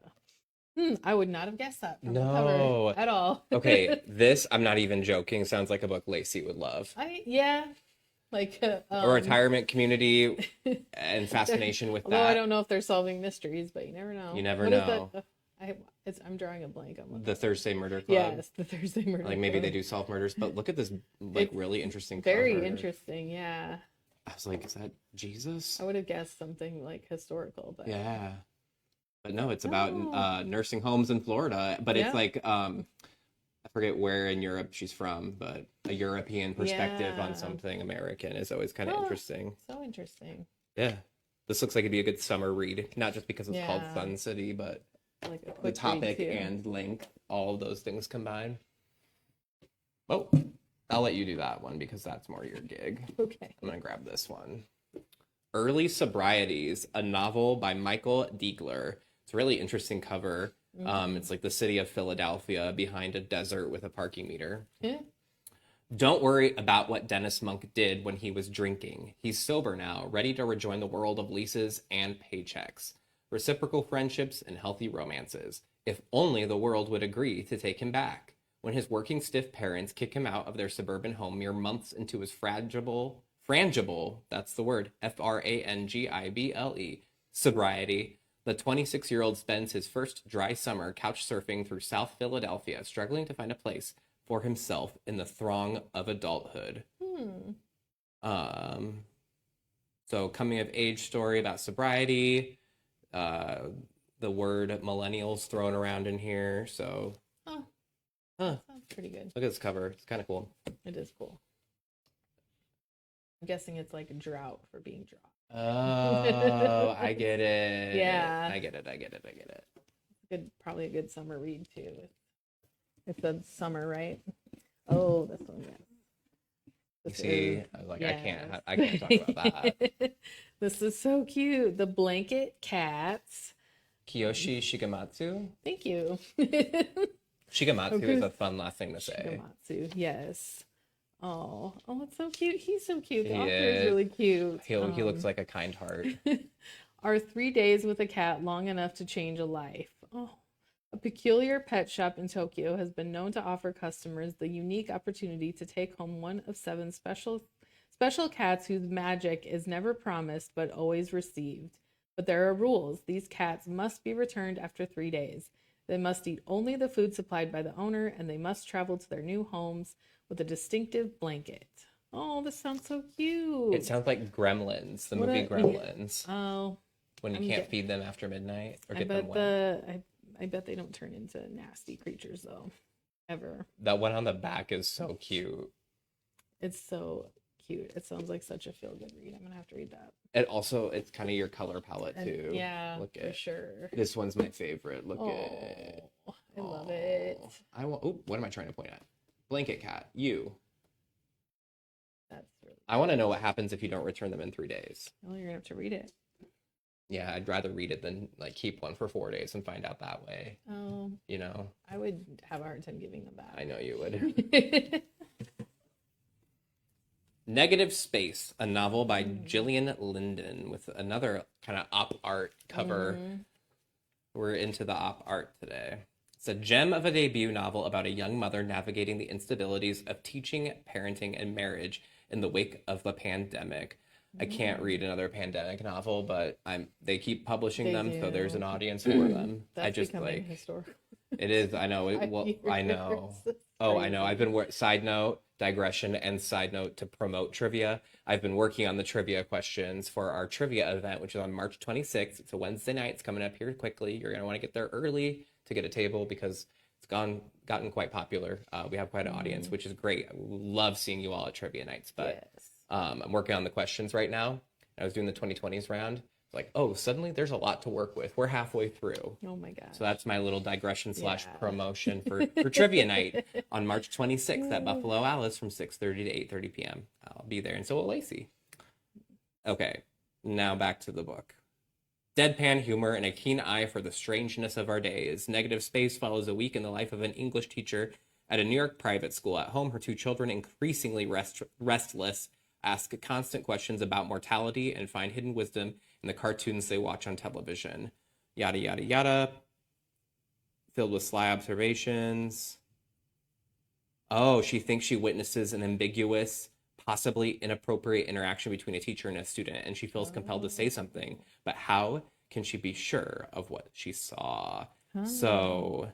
Speaker 2: I would not have guessed that from the cover at all.
Speaker 1: Okay, this, I'm not even joking, sounds like a book Lacey would love.
Speaker 2: Like
Speaker 1: a retirement community and fascination with
Speaker 2: although
Speaker 1: that.
Speaker 2: I don't know if they're solving mysteries, but you never know.
Speaker 1: You never know.
Speaker 2: I'm drawing a blank on
Speaker 1: the Thursday Murder Club.
Speaker 2: Yes, the Thursday Murder Club.
Speaker 1: Like maybe they do solve murders, but look at this like really interesting cover.
Speaker 2: Very interesting, yeah.
Speaker 1: I was like, is that Jesus?
Speaker 2: I would have guessed something like historical, but
Speaker 1: yeah. But no, it's about nursing homes in Florida. But it's like, I forget where in Europe she's from, but a European perspective on something American is always kind of interesting.
Speaker 2: So interesting.
Speaker 1: Yeah. This looks like it'd be a good summer read, not just because it's called Sun City, but
Speaker 2: like a
Speaker 1: the topic and length, all of those things combined. Oh, I'll let you do that one because that's more your gig.
Speaker 2: Okay.
Speaker 1: I'm going to grab this one. Early Sobrieties, a novel by Michael Diegler. It's a really interesting cover. It's like the city of Philadelphia behind a desert with a parking meter.
Speaker 2: Yeah.
Speaker 1: Don't worry about what Dennis Monk did when he was drinking. He's sober now, ready to rejoin the world of leases and paychecks, reciprocal friendships, and healthy romances. If only the world would agree to take him back. When his working stiff parents kick him out of their suburban home mere months into his frangible, that's the word, frangible, sobriety, the 26-year-old spends his first dry summer couch surfing through South Philadelphia, struggling to find a place for himself in the throng of adulthood. So coming of age story about sobriety, the word millennials thrown around in here. So,
Speaker 2: Sounds pretty good.
Speaker 1: Look at this cover. It's kind of cool.
Speaker 2: It is cool. I'm guessing it's like a drought for being dry.
Speaker 1: Oh, I get it.
Speaker 2: Yeah.
Speaker 1: I get it.
Speaker 2: Probably a good summer read too. It's the summer, right? Oh, this one, yeah.
Speaker 1: You see, I was like, yes. I can't talk about that.
Speaker 2: This is so cute. The blanket cats.
Speaker 1: Kiyoshi Shigematsu.
Speaker 2: Thank you.
Speaker 1: Shigematsu is a fun last thing to say.
Speaker 2: Shigematsu, yes. Oh, it's so cute. He's so cute. The author is really cute.
Speaker 1: He looks like a kind heart.
Speaker 2: Are 3 days with a cat long enough to change a life? Oh. A peculiar pet shop in Tokyo has been known to offer customers the unique opportunity to take home one of 7 special cats whose magic is never promised but always received. But there are rules. These cats must be returned after 3 days. They must eat only the food supplied by the owner, and they must travel to their new homes with a distinctive blanket. Oh, this sounds so cute.
Speaker 1: It sounds like Gremlins, the movie Gremlins.
Speaker 2: Oh.
Speaker 1: When you can't feed them after midnight or get them
Speaker 2: wet. I bet they don't turn into nasty creatures, though, ever.
Speaker 1: That one on the back is so cute.
Speaker 2: It's so cute. It sounds like such a feel-good read. I'm going to have to read that.
Speaker 1: And also, it's kind of your color palette, too.
Speaker 2: Yeah,
Speaker 1: Look
Speaker 2: for sure.
Speaker 1: This one's my favorite. Look at
Speaker 2: I love it.
Speaker 1: What am I trying to point at? Blanket cat. You.
Speaker 2: That's really
Speaker 1: I want to know what happens if you don't return them in 3 days.
Speaker 2: Well, you're going to have to read it.
Speaker 1: Yeah, I'd rather read it than like keep one for 4 days and find out that way.
Speaker 2: Oh,
Speaker 1: you know,
Speaker 2: I would have a hard time giving them back.
Speaker 1: I know you would. Negative Space, a novel by Gillian Linden with another kind of op art cover. We're into the op art today. It's a gem of a debut novel about a young mother navigating the instabilities of teaching, parenting, and marriage in the wake of the pandemic. I can't read another pandemic novel, but they keep publishing them, so there's an audience for them.
Speaker 2: That's
Speaker 1: I just
Speaker 2: becoming historical.
Speaker 1: It is. I know. I know. Oh, I know. I've been side note, digression, and side note to promote trivia. I've been working on the trivia questions for our trivia event, which is on March 26th. It's a Wednesday night. It's coming up here quickly. You're going to want to get there early to get a table because it's gotten quite popular. We have quite an audience, which is great. I love seeing you all at trivia nights, but
Speaker 2: Yes.
Speaker 1: I'm working on the questions right now. I was doing the 2020s round. It's like, oh, suddenly there's a lot to work with. We're halfway through.
Speaker 2: Oh my gosh.
Speaker 1: So that's my little digression / promotion for trivia night on March 26th at Buffalo Alice from 6:30 to 8:30 p.m. I'll be there, and so will Lacey. Okay, now back to the book. Deadpan humor and a keen eye for the strangeness of our days. Negative Space follows a week in the life of an English teacher at a New York private school. At home, her 2 children, increasingly restless, ask constant questions about mortality and find hidden wisdom in the cartoons they watch on television. Yada, yada, yada. Filled with sly observations. Oh, she thinks she witnesses an ambiguous, possibly inappropriate interaction between a teacher and a student, and she feels compelled to say something. But how can she be sure of what she saw? So,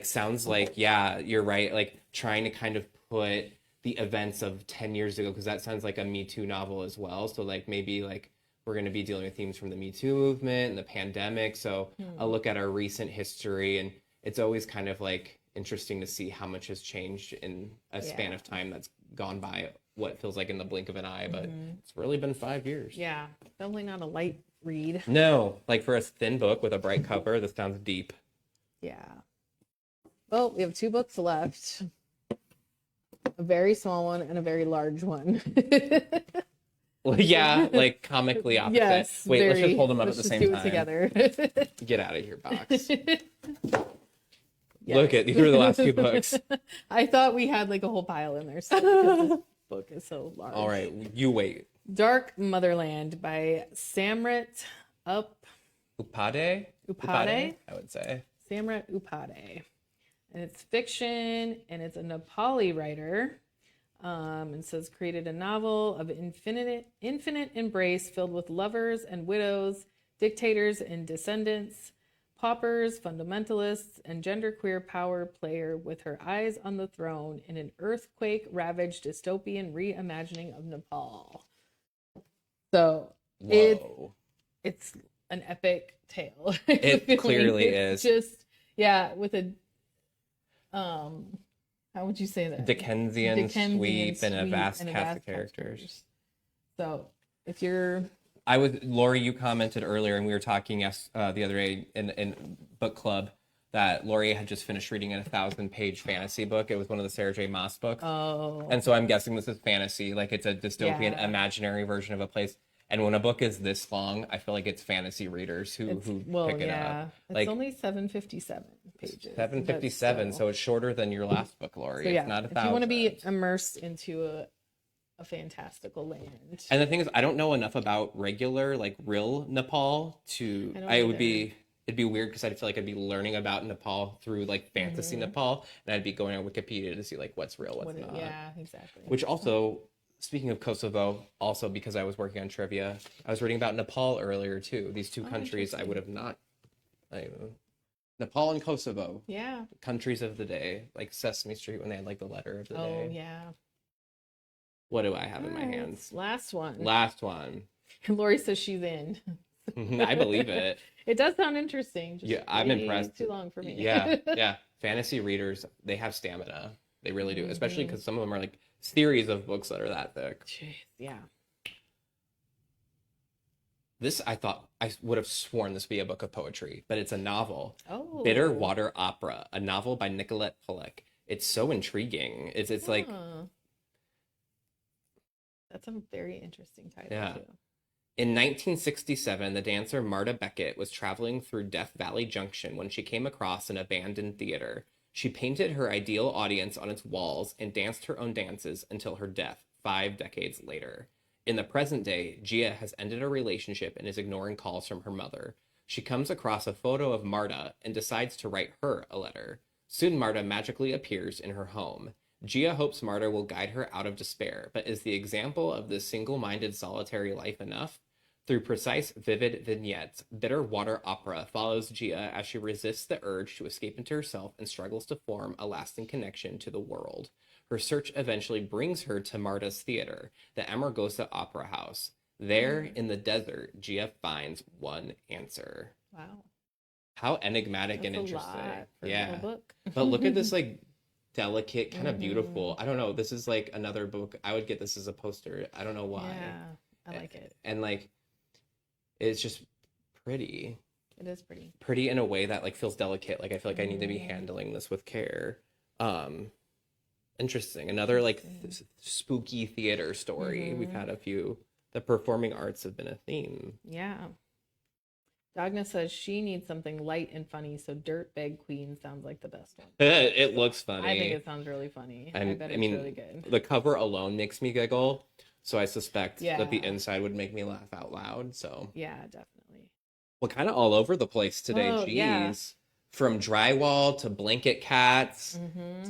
Speaker 1: sounds like, yeah, you're right. Like, trying to kind of put the events of 10 years ago, because that sounds like a Me Too novel as well. So maybe we're going to be dealing with themes from the Me Too movement and the pandemic. So I'll look at our recent history, and it's always kind of interesting to see how much has changed in a span of time that's gone by what feels like in the blink of an eye, but it's really been 5 years.
Speaker 2: Yeah, definitely not a light read.
Speaker 1: No, for a thin book with a bright cover, this sounds deep.
Speaker 2: Yeah. Well, we have 2 books left. A very small one and a very large one.
Speaker 1: Well, yeah, like comically opposite.
Speaker 2: Yes.
Speaker 1: Wait, let's just hold them up at
Speaker 2: let's
Speaker 1: the
Speaker 2: just
Speaker 1: same
Speaker 2: do
Speaker 1: time.
Speaker 2: it together.
Speaker 1: Get out of here, box.
Speaker 2: Yes.
Speaker 1: Look at these are the last two books.
Speaker 2: I thought we had like a whole pile in there because this book is so large.
Speaker 1: All right, you wait.
Speaker 2: Dark Motherland by Samrat
Speaker 1: Upade?
Speaker 2: Upade?
Speaker 1: I would say.
Speaker 2: Samrat Upade. And it's fiction, and it's a Nepali writer. And says created a novel of infinite embrace filled with lovers and widows, dictators and descendants, paupers, fundamentalists, and genderqueer power player with her eyes on the throne in an earthquake-ravaged dystopian reimagining of Nepal. So it's an epic tale.
Speaker 1: It clearly is.
Speaker 2: Just with a how would you say that?
Speaker 1: Dickensian sweep and a vast cast of characters.
Speaker 2: So if you're
Speaker 1: Lori, you commented earlier, and we were talking the other day in book club that Lori had just finished reading a 1,000-page fantasy book. It was one of the Sarah J. Maas books.
Speaker 2: Oh.
Speaker 1: And so I'm guessing this is fantasy, like it's a dystopian imaginary version of a place. And when a book is this long, I feel like it's fantasy readers who pick it up.
Speaker 2: It's only 757 pages.
Speaker 1: 757, so it's shorter than your last book, Lori.
Speaker 2: So
Speaker 1: it's not 1,000.
Speaker 2: If you want to be immersed into a fantastical land.
Speaker 1: And the thing is, I don't know enough about regular, like real Nepal it'd be weird because I'd feel like I'd be learning about Nepal through like fantasy Nepal, and I'd be going on Wikipedia to see like what's real, what's not.
Speaker 2: Yeah, exactly.
Speaker 1: Which also, speaking of Kosovo, also because I was working on trivia, I was reading about Nepal earlier too. These two countries I would have not. Nepal and Kosovo.
Speaker 2: Yeah.
Speaker 1: Countries of the day, like Sesame Street when they had like the letter of the day.
Speaker 2: Oh yeah.
Speaker 1: What do I have in my hands?
Speaker 2: Last one.
Speaker 1: Lori
Speaker 2: says she's in.
Speaker 1: I believe it.
Speaker 2: It does sound interesting. Just
Speaker 1: I'm impressed.
Speaker 2: Too long for me.
Speaker 1: Yeah. Fantasy readers, they have stamina. They really do, especially because some of them are like series of books that are that thick.
Speaker 2: Jeez, yeah.
Speaker 1: This, I thought, I would have sworn this would be a book of poetry, but it's a novel.
Speaker 2: Oh.
Speaker 1: Bitter Water Opera, a novel by Nicolette Pollack. It's so intriguing. It's like...
Speaker 2: That's a very interesting title, too.
Speaker 1: In 1967, the dancer Marta Beckett was traveling through Death Valley Junction when she came across an abandoned theater. She painted her ideal audience on its walls and danced her own dances until her death 5 decades later. In the present day, Gia has ended a relationship and is ignoring calls from her mother. She comes across a photo of Marta and decides to write her a letter. Soon Marta magically appears in her home. Gia hopes Marta will guide her out of despair, but is the example of this single-minded solitary life enough? Through precise, vivid vignettes, Bitter Water Opera follows Gia as she resists the urge to escape into herself and struggles to form a lasting connection to the world. Her search eventually brings her to Marta's theater, the Amargosa Opera House. There, in the desert, Gia finds one answer.
Speaker 2: Wow.
Speaker 1: How enigmatic
Speaker 2: That's
Speaker 1: and interesting.
Speaker 2: A lot for a little book.
Speaker 1: But look at this, like, delicate, kind of beautiful. I don't know. This is, like, another book. I would get this as a poster. I don't know why.
Speaker 2: Yeah, I like it.
Speaker 1: And, like, it's just pretty.
Speaker 2: It is pretty.
Speaker 1: Pretty in a way that, like, feels delicate. Like, I feel like I need to be handling this with care. Interesting. Another, like, spooky theater story. We've had a few. The performing arts have been a theme.
Speaker 2: Yeah. Dagna says she needs something light and funny, so Dirtbag Queen sounds like the best one.
Speaker 1: It looks funny.
Speaker 2: I think it sounds really funny. I bet it's really good.
Speaker 1: The cover alone makes me giggle, so I suspect that the inside would make me laugh out loud. So
Speaker 2: yeah, definitely.
Speaker 1: Well, kind of all over the place today. Jeez. Yeah. From drywall to blanket cats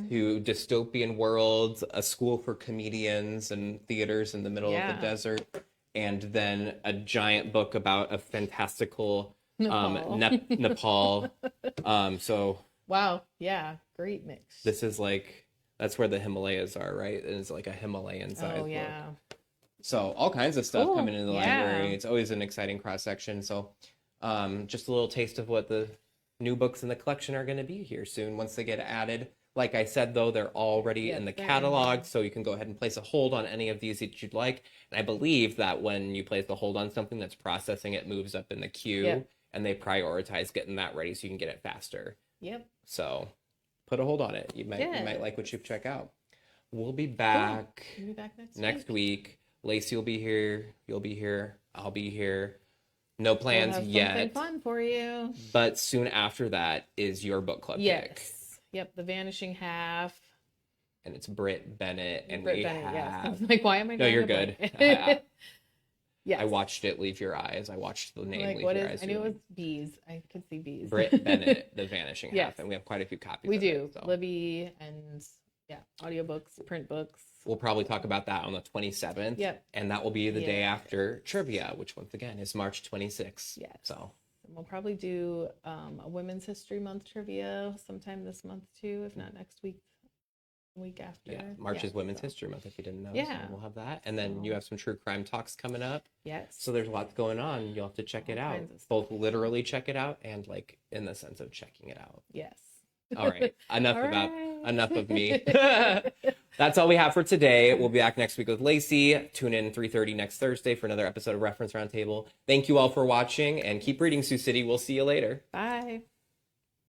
Speaker 1: to dystopian worlds, a school for comedians and theaters in the middle of the desert, and then a giant book about a fantastical Nepal. So
Speaker 2: wow, yeah, great mix.
Speaker 1: This is like, that's where the Himalayas are, right? And it's like a Himalayan size book. So all kinds of stuff coming into the library. It's always an exciting cross section. So just a little taste of what the new books in the collection are going to be here soon once they get added. Like I said, though, they're already in the catalog, so you can go ahead and place a hold on any of these that you'd like. And I believe that when you place the hold on something that's processing, it moves up in the queue, and they prioritize getting that ready so you can get it faster.
Speaker 2: Yep.
Speaker 1: So put a hold on it. You might like what you check out. We'll be back,
Speaker 2: We'll be back
Speaker 1: next week Lacey will be here. You'll be here. I'll be here. No plans
Speaker 2: We'll have
Speaker 1: yet.
Speaker 2: something fun for you.
Speaker 1: But soon after that is your book club pick.
Speaker 2: Yes. Yep. The Vanishing Half.
Speaker 1: And it's Britt Bennett. And
Speaker 2: Britt
Speaker 1: we
Speaker 2: Bennett, yes. I
Speaker 1: have...
Speaker 2: was like, why am I
Speaker 1: No,
Speaker 2: drawing
Speaker 1: you're
Speaker 2: a
Speaker 1: good.
Speaker 2: book? Yes.
Speaker 1: I watched it leave your eyes. I watched the name
Speaker 2: Like,
Speaker 1: leave
Speaker 2: what
Speaker 1: your
Speaker 2: is?
Speaker 1: eyes.
Speaker 2: I knew it was bees. I could see bees.
Speaker 1: Britt Bennett, The Vanishing
Speaker 2: Yes.
Speaker 1: Half. And we have quite a few copies
Speaker 2: We
Speaker 1: of
Speaker 2: do.
Speaker 1: it. So.
Speaker 2: Libby and audiobooks, print books.
Speaker 1: We'll probably talk about that on the 27th.
Speaker 2: Yep.
Speaker 1: And that will be the day
Speaker 2: Yeah.
Speaker 1: after trivia, which once again is March 26th.
Speaker 2: Yes.
Speaker 1: So
Speaker 2: And we'll probably do a Women's History Month trivia sometime this month too, if not next week, week after.
Speaker 1: yeah, March is Women's History Month, if you didn't know.
Speaker 2: Yeah.
Speaker 1: So we'll have that. And then
Speaker 2: So-
Speaker 1: you have some true crime talks coming up.
Speaker 2: Yes.
Speaker 1: So there's lots going on. You'll have to check it
Speaker 2: All
Speaker 1: out.
Speaker 2: kinds of stuff.
Speaker 1: Both literally check it out and like in the sense of checking it out.
Speaker 2: Yes.
Speaker 1: All right. Enough
Speaker 2: All
Speaker 1: about
Speaker 2: right.
Speaker 1: enough of me. That's all we have for today. We'll be back next week with Lacey. Tune in 3:30 next Thursday for another episode of Reference Roundtable. Thank you all for watching and keep reading, Sioux City. We'll see you later.
Speaker 2: Bye.